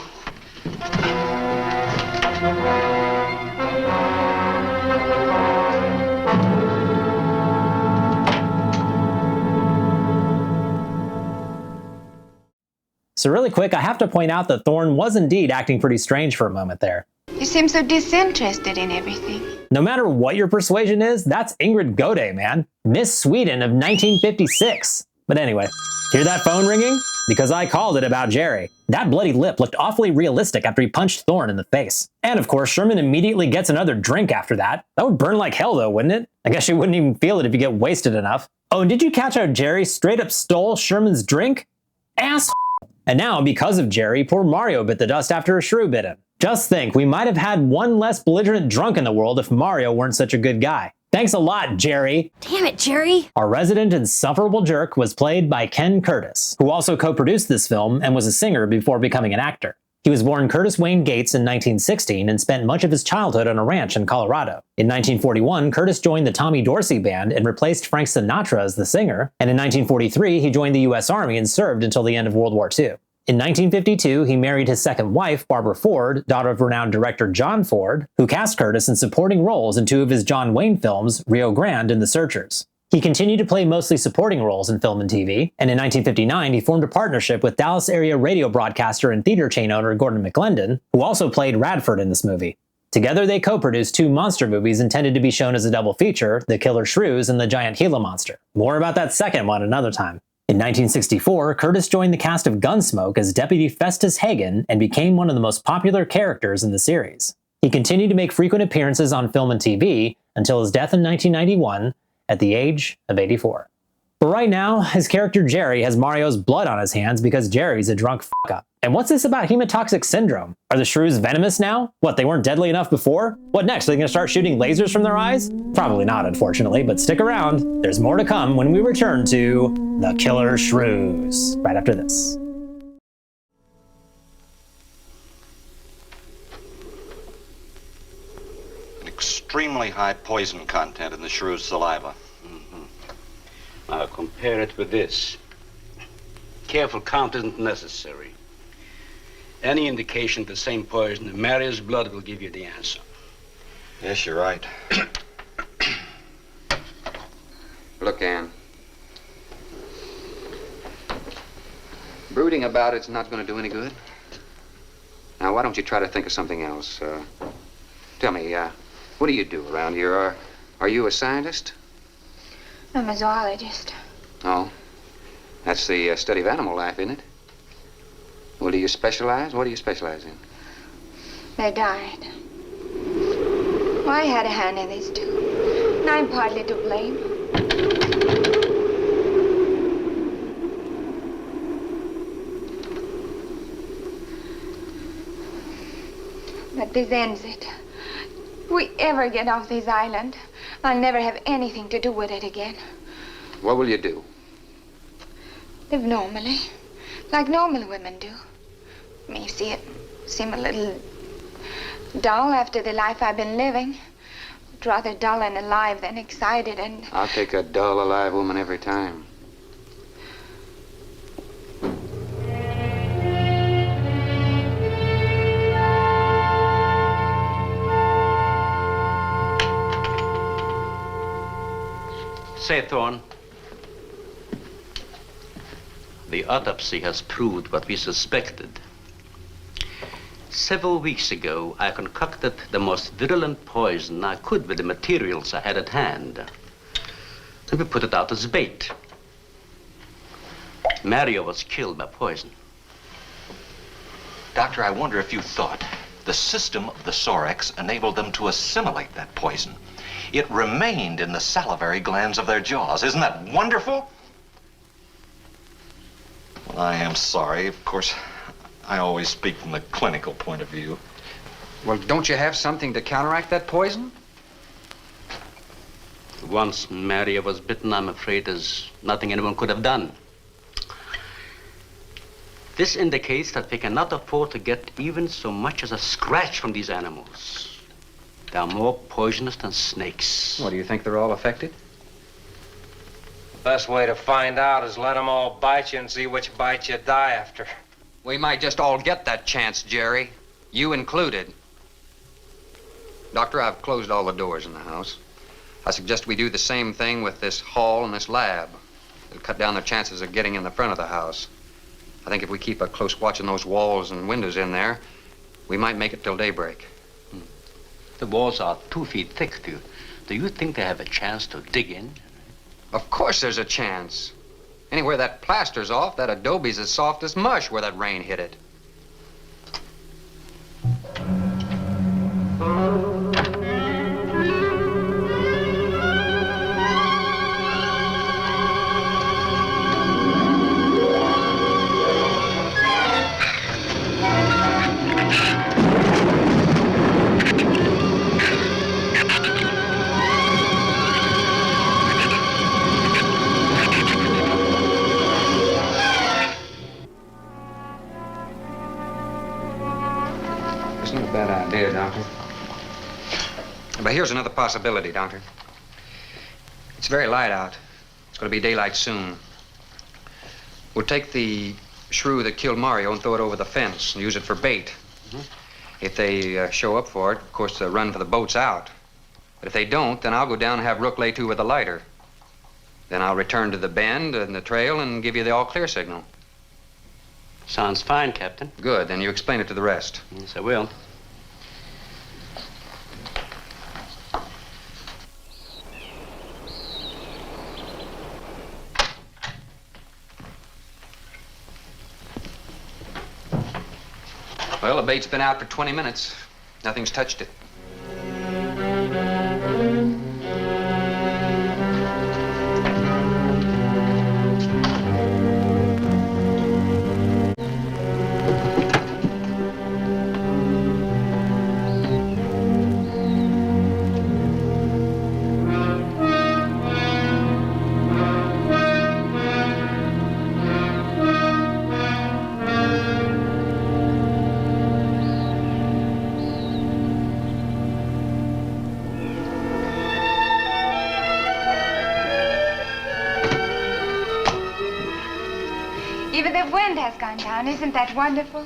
So really quick, I have to point out that Thorne was indeed acting pretty strange for a moment there. You seem so disinterested in everything. No matter what your persuasion is, that's Ingrid Gode, man. Miss Sweden of 1956. But anyway, hear that phone ringing? Because I called it about Jerry. That bloody lip looked awfully realistic after he punched Thorne in the face. And of course, Sherman immediately gets another drink after that. That would burn like hell though, wouldn't it? I guess you wouldn't even feel it if you get wasted enough. Oh, and did you catch how Jerry straight up stole Sherman's drink? Ass. And now, because of Jerry, poor Mario bit the dust after a shrew bit him. Just think, we might have had one less belligerent drunk in the world if Mario weren't such a good guy. Thanks a lot, Jerry. Damn it, Jerry. Our resident insufferable jerk was played by Ken Curtis, who also co-produced this film and was a singer before becoming an actor. He was born Curtis Wayne Gates in 1916 and spent much of his childhood on a ranch in Colorado. In 1941, Curtis joined the Tommy Dorsey Band and replaced Frank Sinatra as the singer, and in 1943 he joined the US Army and served until the end of World War II. In 1952, he married his second wife, Barbara Ford, daughter of renowned director John Ford, who cast Curtis in supporting roles in two of his John Wayne films, Rio Grande and The Searchers. He continued to play mostly supporting roles in film and TV, and in 1959 he formed a partnership with Dallas-area radio broadcaster and theater chain owner Gordon McLendon, who also played Radford in this movie. Together they co-produced two monster movies intended to be shown as a double feature, The Killer Shrews and The Giant Gila Monster. More about that second one another time. In 1964, Curtis joined the cast of Gunsmoke as Deputy Festus Hagen and became one of the most popular characters in the series. He continued to make frequent appearances on film and TV until his death in 1991 at the age of 84. But right now, his character Jerry has Mario's blood on his hands because Jerry's a drunk fuck-up. And what's this about hemotoxic syndrome? Are the shrews venomous now? What, they weren't deadly enough before? What next, are they gonna start shooting lasers from their eyes? Probably not, unfortunately, but stick around. There's more to come when we return to The Killer Shrews, right after this. Extremely high poison content in the shrew's saliva. Now compare it with this. Careful count isn't necessary. Any indication of the same poison in Mario's blood will give you the answer. Yes, you're right. Look, Ann. Brooding about it's not going to do any good. Now, why don't you try to think of something else? Tell me, what do you do around here? Are you a scientist? I'm a zoologist. Oh, that's the study of animal life, isn't it? Well, do you specialize? What do you specialize in? They died. Well, I had a hand in this, too. And I'm partly to blame. But this ends it. If we ever get off this island, I'll never have anything to do with it again. What will you do? Live normally, like normal women do. May see it seem a little Dull after the life I've been living. I'd rather dull and alive than excited and... I'll take a dull, alive woman every time. Say, Thorne, the autopsy has proved what we suspected. Several weeks ago, I concocted the most virulent poison I could with the materials I had at hand. And we put it out as bait. Mario was killed by poison. Doctor, I wonder if you thought the system of the Sorex enabled them to assimilate that poison. It remained in the salivary glands of their jaws. Isn't that wonderful? Well, I am sorry. Of course, I always speak from the clinical point of view. Well, don't you have something to counteract that poison? Once Mario was bitten, I'm afraid there's nothing anyone could have done. This indicates that we cannot afford to get even so much as a scratch from these animals. They are more poisonous than snakes. What, do you think they're all affected? The best way to find out is let them all bite you and see which bite you die after. We might just all get that chance, Jerry. You included. Doctor, I've closed all the doors in the house. I suggest we do the same thing with this hall and this lab. It'll cut down the chances of getting in the front of the house. I think if we keep a close watch on those walls and windows in there, we might make it till daybreak. The walls are 2 feet thick. Do you think they have a chance to dig in? Of course there's a chance. Anywhere that plaster's off, that adobe's as soft as mush where that rain hit it. Doctor. But here's another possibility, Doctor. It's very light out. It's going to be daylight soon. We'll take the shrew that killed Mario and throw it over the fence and use it for bait. If they show up for it, of course, they'll run for the boats out. But if they don't, then I'll go down and have Rook lay to with a lighter. Then I'll return to the bend and the trail and give you the all-clear signal. Sounds fine, Captain. Good. Then you explain it to the rest. Yes, I will. Well, the bait's been out for 20 minutes. Nothing's touched it. Even the wind has gone down. Isn't that wonderful?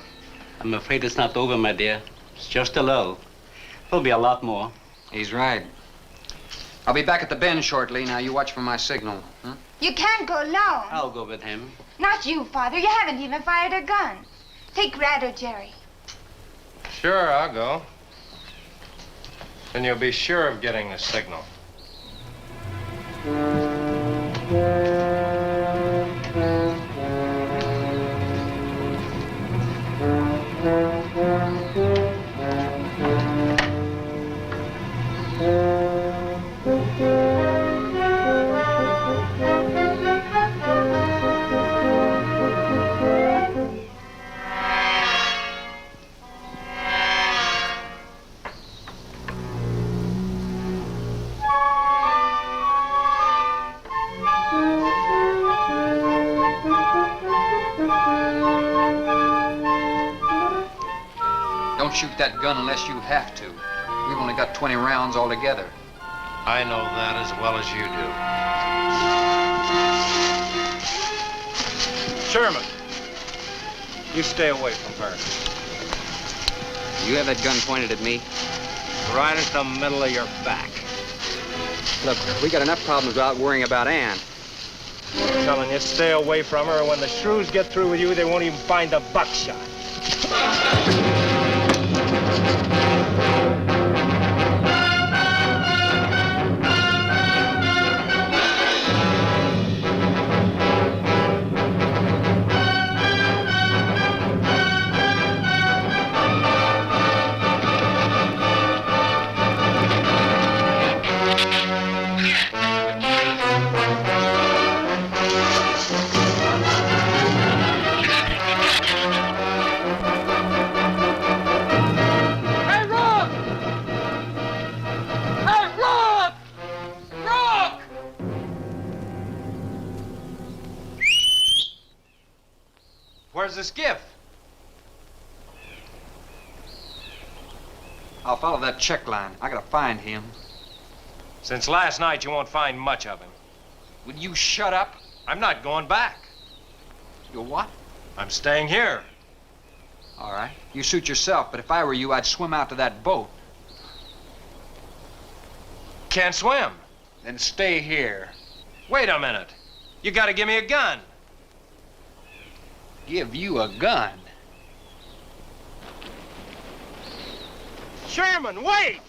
I'm afraid it's not over, my dear. It's just a lull. There'll be a lot more. He's right. I'll be back at the bend shortly. Now, you watch for my signal. You can't go alone. I'll go with him. Not you, Father. You haven't even fired a gun. Take Red or Jerry. Sure, I'll go. Then you'll be sure of getting the signal. Don't shoot that gun unless you have to. We've only got 20 rounds altogether. I know that as well as you do. Sherman, you stay away from her. You have that gun pointed at me? Right at the middle of your back. Look, we got enough problems without worrying about Ann. I'm telling you, stay away from her, or when the shrews get through with you, they won't even find the buckshot. Where's the skiff? I'll follow that check line. I gotta find him. Since last night, you won't find much of him. Would you shut up? I'm not going back. You're what? I'm staying here. All right. You suit yourself, but if I were you, I'd swim out to that boat. Can't swim. Then stay here. Wait a minute. You gotta give me a gun. Give you a gun? Sherman, wait!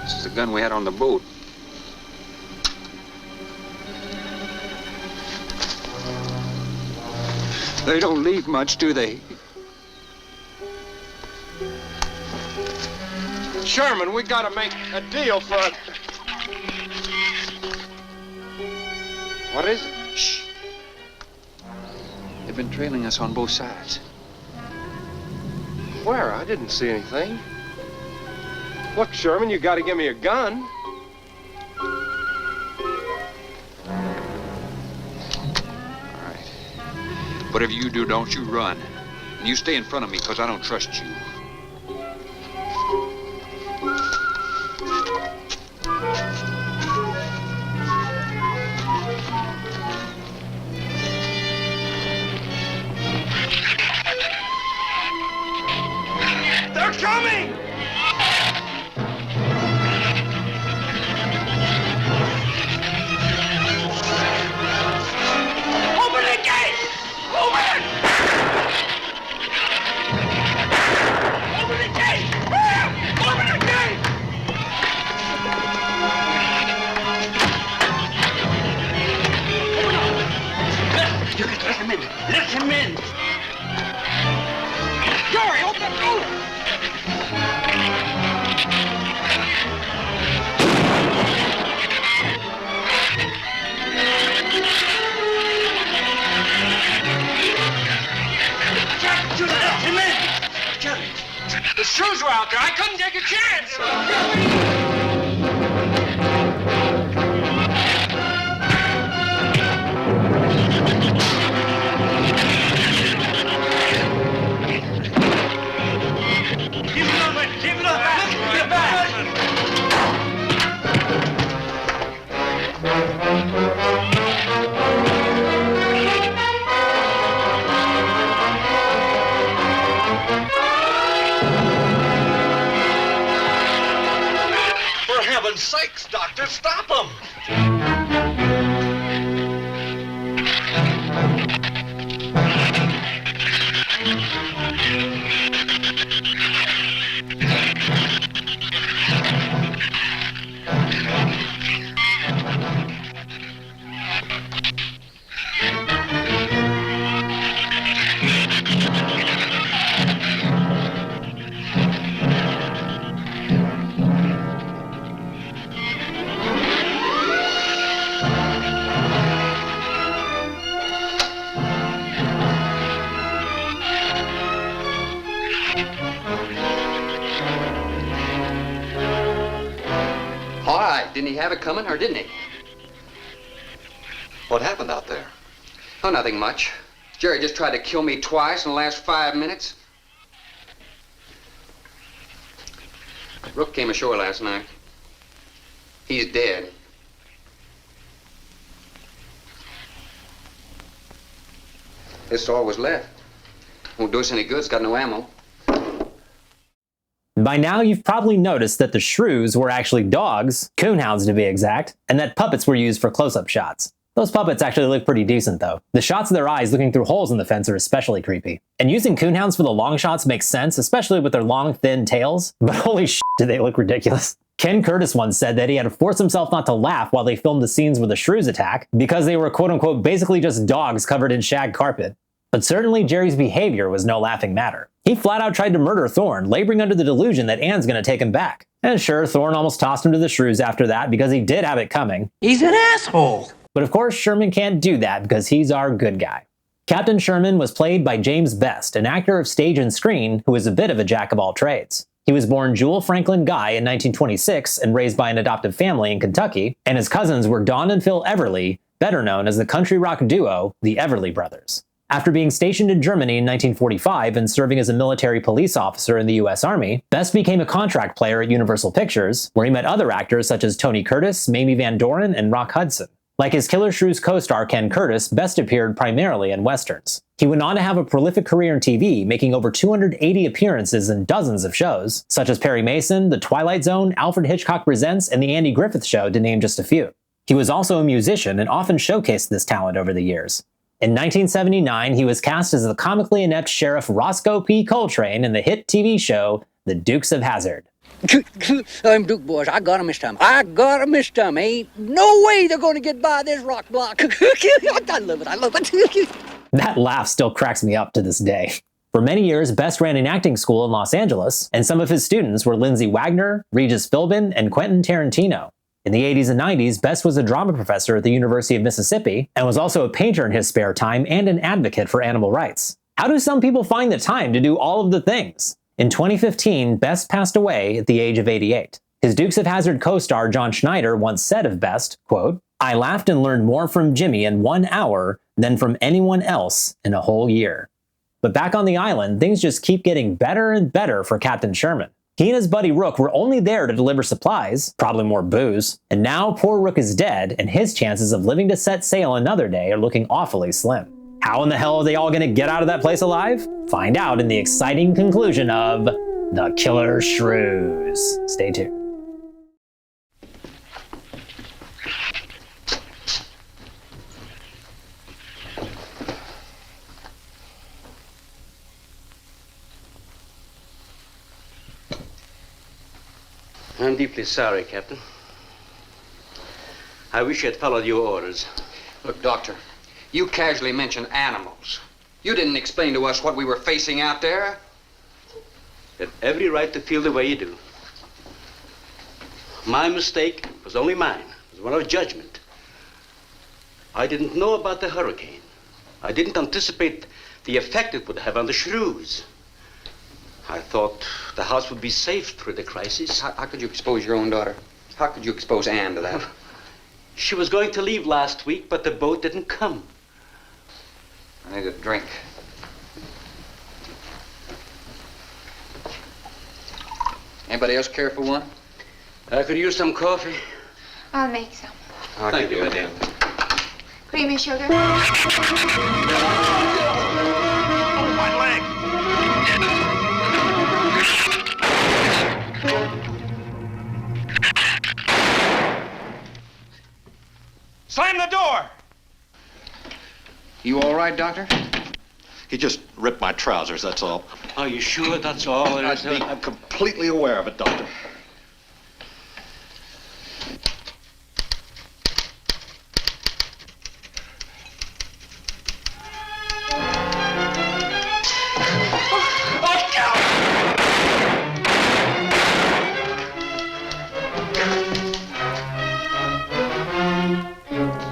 This is the gun we had on the boat. They don't leave much, do they? Sherman, we gotta make a deal for a... What is it? Shh. They've been trailing us on both sides. Where? I didn't see anything. Look, Sherman, you gotta give me a gun. All right. Whatever you do, don't you run. And you stay in front of me, because I don't trust you. They're coming! Open the gate! Open it! Open the gate! Open the gate! You can let him in. Let him in. Hurry, open the door! You let him in. Jerry. The shrews were out there. I couldn't take a chance. Give him up, man. Give him up. Get back. For heaven's sakes, Doctor, stop them! not? Didn't he have it coming, or didn't he? What happened out there? Oh, nothing much. Jerry just tried to kill me twice in the last 5 minutes. Rook came ashore last night. He's dead. This is all was left. Won't do us any good. It's got no ammo. By now, you've probably noticed that the shrews were actually dogs, coonhounds to be exact, and that puppets were used for close-up shots. Those puppets actually look pretty decent, though. The shots of their eyes looking through holes in the fence are especially creepy. And using coonhounds for the long shots makes sense, especially with their long, thin tails, but holy shit, do they look ridiculous. Ken Curtis once said that he had to force himself not to laugh while they filmed the scenes where the shrews attack, because they were quote-unquote basically just dogs covered in shag carpet. But certainly Jerry's behavior was no laughing matter. He flat out tried to murder Thorne, laboring under the delusion that Ann's gonna take him back. And sure, Thorne almost tossed him to the shrews after that because he did have it coming. He's an asshole. But of course, Sherman can't do that because he's our good guy. Captain Sherman was played by James Best, an actor of stage and screen who is a bit of a jack of all trades. He was born Jewel Franklin Guy in 1926 and raised by an adoptive family in Kentucky, and his cousins were Don and Phil Everly, better known as the country rock duo, the Everly Brothers. After being stationed in Germany in 1945 and serving as a military police officer in the US Army, Best became a contract player at Universal Pictures, where he met other actors such as Tony Curtis, Mamie Van Doren, and Rock Hudson. Like his Killer Shrews co-star Ken Curtis, Best appeared primarily in westerns. He went on to have a prolific career in TV, making over 280 appearances in dozens of shows, such as Perry Mason, The Twilight Zone, Alfred Hitchcock Presents, and The Andy Griffith Show, to name just a few. He was also a musician and often showcased this talent over the years. In 1979, he was cast as the comically inept Sheriff Roscoe P. Coltrane in the hit TV show The Dukes of Hazzard. I'm Duke, boys. I got him this time. I got him this time. Ain't no way they're going to get by this rock block. I love it. I love it. That laugh still cracks me up to this day. For many years, Best ran an acting school in Los Angeles, and some of his students were Lindsay Wagner, Regis Philbin, and Quentin Tarantino. In the 80s and 90s, Best was a drama professor at the University of Mississippi, and was also a painter in his spare time and an advocate for animal rights. How do some people find the time to do all of the things? In 2015, Best passed away at the age of 88. His Dukes of Hazzard co-star John Schneider once said of Best, quote, "I laughed and learned more from Jimmy in 1 hour than from anyone else in a whole year." But back on the island, things just keep getting better and better for Captain Sherman. He and his buddy Rook were only there to deliver supplies, probably more booze, and now poor Rook is dead, and his chances of living to set sail another day are looking awfully slim. How in the hell are they all gonna get out of that place alive? Find out in the exciting conclusion of The Killer Shrews. Stay tuned. I'm deeply sorry, Captain. I wish I'd followed your orders. Look, Doctor, you casually mentioned animals. You didn't explain to us what we were facing out there. You have every right to feel the way you do. My mistake was only mine. It was one of judgment. I didn't know about the hurricane. I didn't anticipate the effect it would have on the shrews. I thought the house would be safe through the crisis. How could you expose your own daughter? How could you expose Anne to that? She was going to leave last week, but the boat didn't come. I need a drink. Anybody else care for one? I could use some coffee. I'll make some. Thank you, madam. Creamy sugar? Oh, my leg! Slam the door! You all right, Doctor? He just ripped my trousers, that's all. Are you sure that's all there is? I'm completely aware of it, Doctor.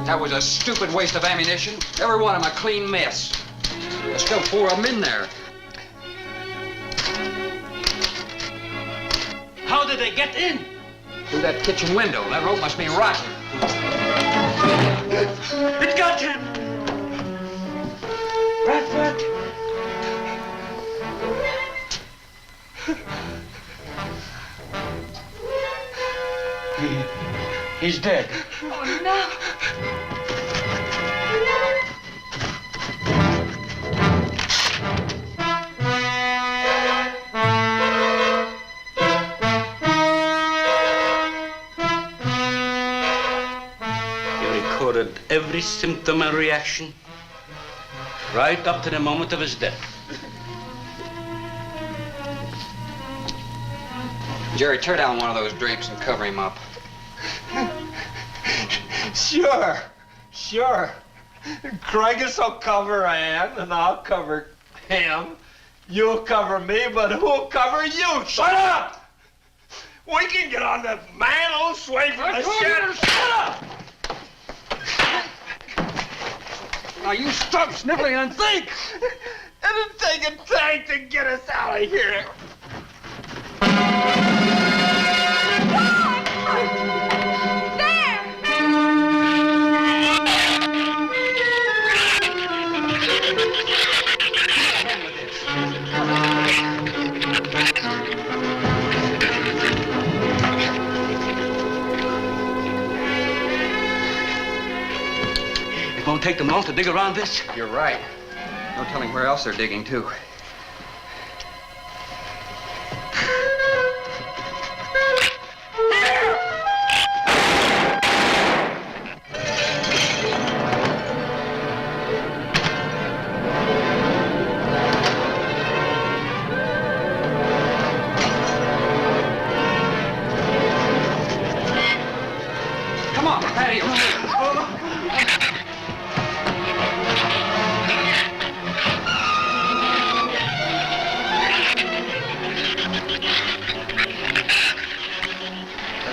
That was a stupid waste of ammunition. Every one of them a clean mess. There's still 4 of them in there. How did they get in? Through that kitchen window. That rope must be rotten. It got him! Bradford! He's dead. Oh, no. He recorded every symptom and reaction, right up to the moment of his death. Jerry, tear down one of those drapes and cover him up. Sure. Craigus will cover Ann, and I'll cover him. You'll cover me, but who'll cover you? Shut up! We can get on the man old sway from the shed. Shut up! Now you stop sniveling and think! It'll take a tank to get us out of here. It won't take them long to dig around this. You're right. No telling where else they're digging, too. Come on, patio.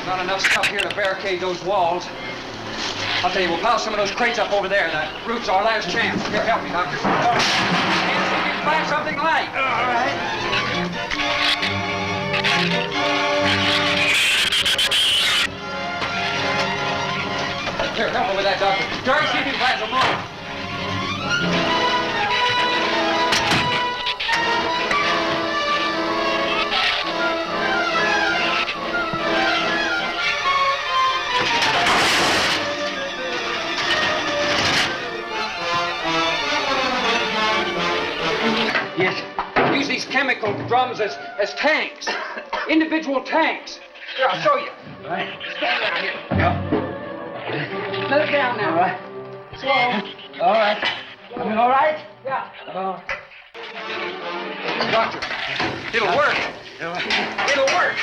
Not enough stuff here to barricade those walls. I'll tell you, we'll pile some of those crates up over there. That roof's our last chance. Here, help me, Doctor. Hands, you can find something light. All right. Here, help me with that, Doctor. Jerry, see if you can find some more. Use these chemical drums as tanks. Individual tanks. Here, I'll show you. All right. Stand down here. Yep. Let it down now. All right. Slow. All right. You all right? Yeah. Doctor, it'll work. It'll work.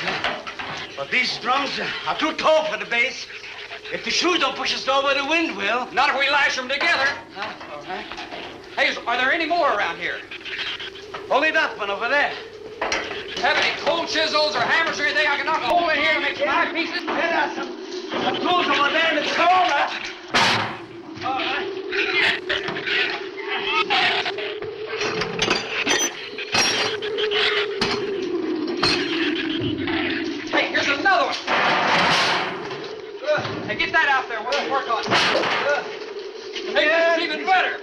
But these drums are too tall for the base. If the shoes don't push us over, the wind will. Not if we lash them together. All right. Hey, are there any more around here? Only that one over there. Have any cold chisels or hammers or anything I can knock a hole in here to make some eye pieces? There are some tools over there in the corner. All right. Hey, here's another one. Hey, get that out there. We'll work on it. Hey, this is even better.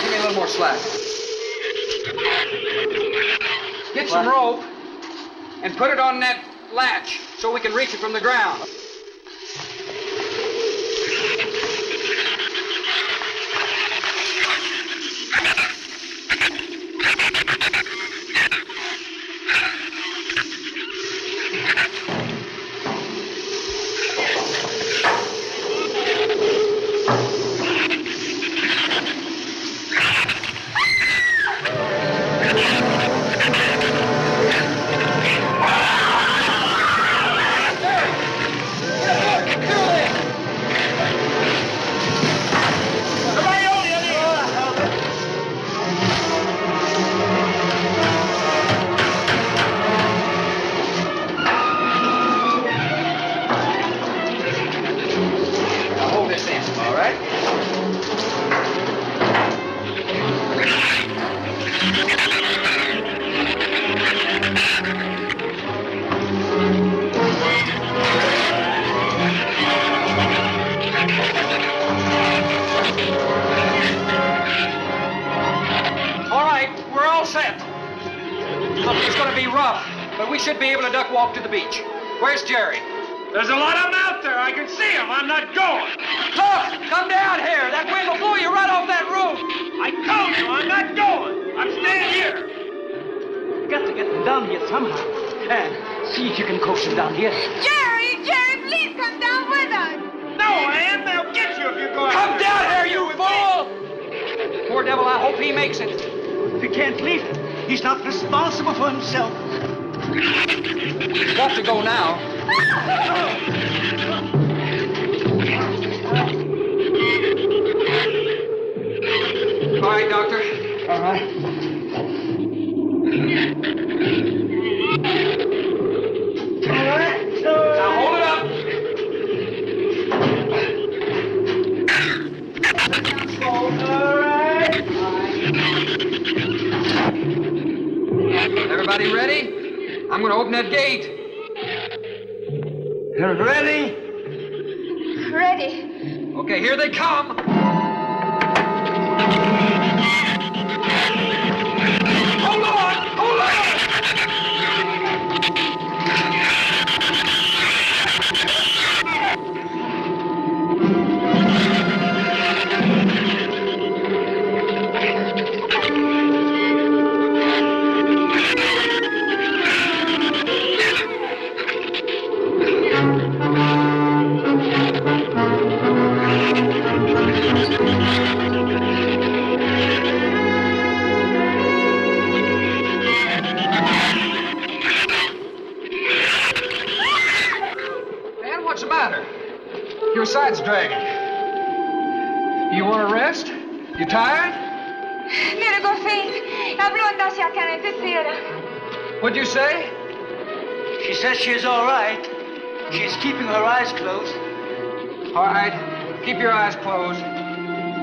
Give me a little more slack. Get some rope and put it on that latch so we can reach it from the ground. but we should be able to duck walk to the beach. Where's Jerry? There's a lot of them out there. I can see them. I'm not going. Look! Come down here! That wind will blow you right off that roof! I told you I'm not going. I'm staying here. You got to get them down here somehow. And see if you can coax them down here. Jerry, please come down with us. No, Ann, they'll get you if you go out. Come down here, you fool! Poor devil, I hope he makes it. We can't leave him. He's not responsible for himself. He's got to go now. All right, Doctor. All right. Now hold it up. Everybody ready? I'm going to open that gate. You're ready? Ready. Okay, here they come. Hold on! Hold on! Man, what's the matter? Your side's dragging. You want to rest? You tired? Mira, go faint. La blonda se acanetecera. What'd you say? She says she's all right. She's keeping her eyes closed. All right, keep your eyes closed.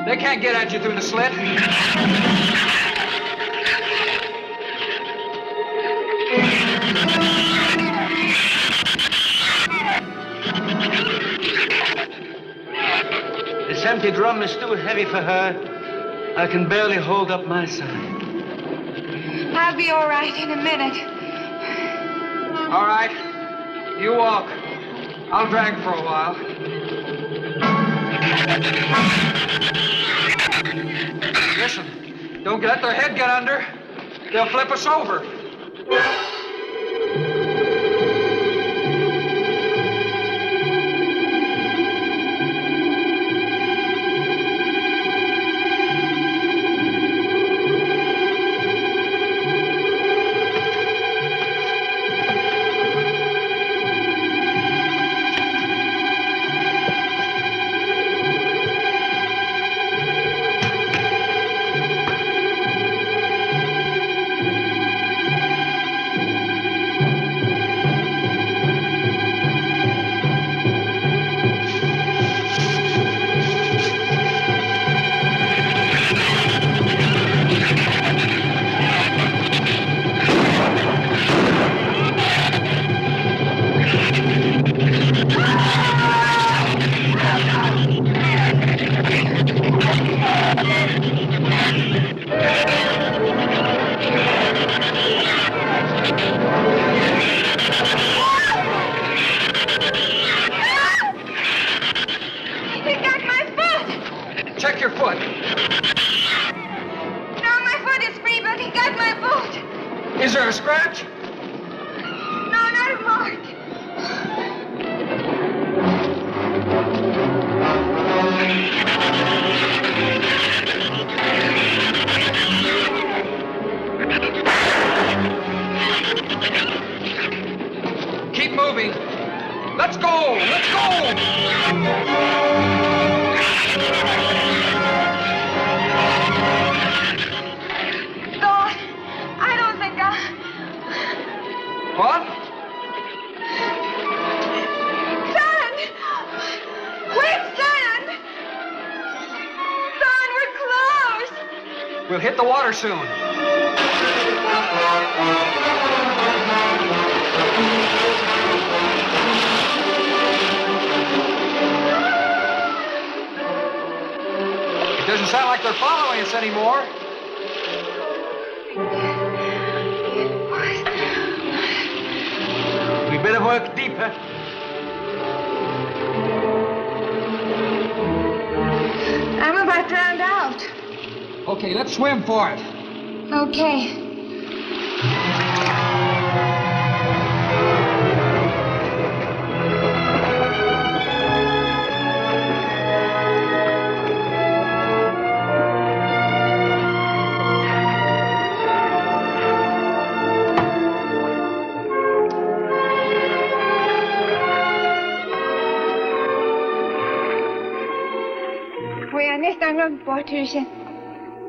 They can't get at you through the slit. This empty drum is too heavy for her. I can barely hold up my side. I'll be all right in a minute. All right, you walk. I'll drag for a while. Listen, don't let their head get under. They'll flip us over. Check your foot. No, my foot is free, but he got my boot. Is there a scratch? No, not a mark. Keep moving. Let's go! Let's go! Lord, I don't think What? Son! Wait, son! Son, we're close! We'll hit the water soon. It doesn't sound like they're following us anymore. work deeper. I'm about drowned out. Okay, let's swim for it. Okay. We are nästan långt bort, husen.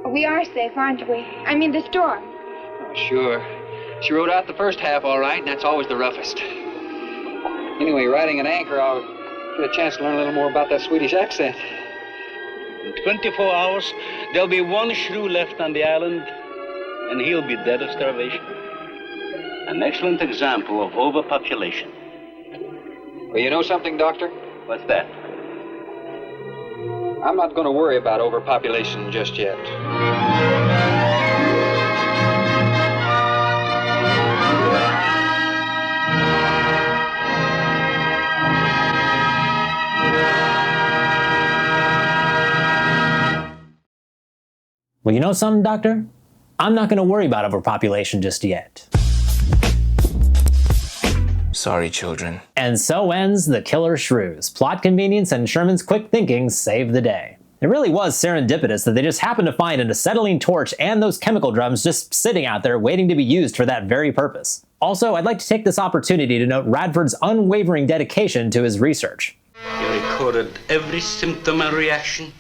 We are safe, aren't we? I mean the storm. Oh, sure. She rode out the first half all right, and that's always the roughest. Anyway, riding an anchor, I'll get a chance to learn a little more about that Swedish accent. In 24 hours, there'll be one shrew left on the island, and he'll be dead of starvation. An excellent example of overpopulation. Well, you know something, Doctor? What's that? I'm not going to worry about overpopulation just yet. Well, you know something, Doctor? I'm not going to worry about overpopulation just yet. Sorry, children. And so ends The Killer Shrews. Plot convenience and Sherman's quick thinking saved the day. It really was serendipitous that they just happened to find an acetylene torch and those chemical drums just sitting out there waiting to be used for that very purpose. Also, I'd like to take this opportunity to note Radford's unwavering dedication to his research. He recorded every symptom and reaction,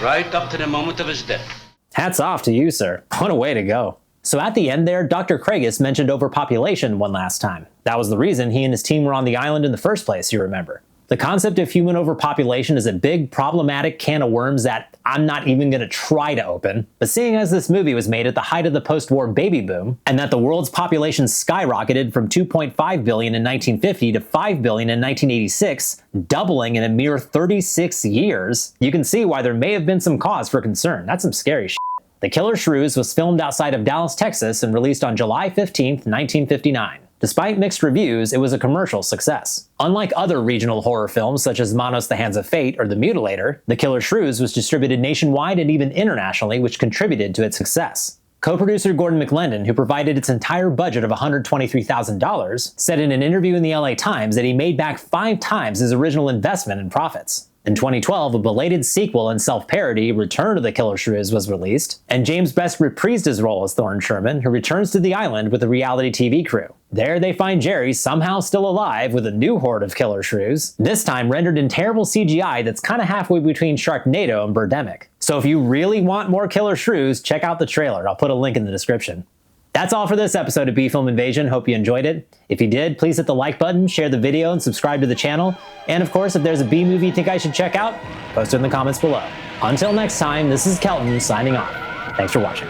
right up to the moment of his death. Hats off to you, sir. What a way to go. So at the end there, Dr. Craigus mentioned overpopulation one last time. That was the reason he and his team were on the island in the first place, you remember. The concept of human overpopulation is a big, problematic can of worms that I'm not even going to try to open. But seeing as this movie was made at the height of the post-war baby boom, and that the world's population skyrocketed from 2.5 billion in 1950 to 5 billion in 1986, doubling in a mere 36 years, you can see why there may have been some cause for concern. That's some scary shit. The Killer Shrews was filmed outside of Dallas, Texas, and released on July 15, 1959. Despite mixed reviews, it was a commercial success. Unlike other regional horror films such as Manos the Hands of Fate or The Mutilator, The Killer Shrews was distributed nationwide and even internationally, which contributed to its success. Co-producer Gordon McLendon, who provided its entire budget of $123,000, said in an interview in the LA Times that he made back 5 times his original investment in profits. In 2012, a belated sequel and self-parody, Return of the Killer Shrews, was released, and James Best reprised his role as Thorne Sherman, who returns to the island with a reality TV crew. There they find Jerry somehow still alive with a new horde of killer shrews, this time rendered in terrible CGI that's kinda halfway between Sharknado and Birdemic. So if you really want more killer shrews, check out the trailer. I'll put a link in the description. That's all for this episode of B-Film Invasion. Hope you enjoyed it. If you did, please hit the like button, share the video, and subscribe to the channel. And of course, if there's a B-movie you think I should check out, post it in the comments below. Until next time, this is Kelton signing off. Thanks for watching.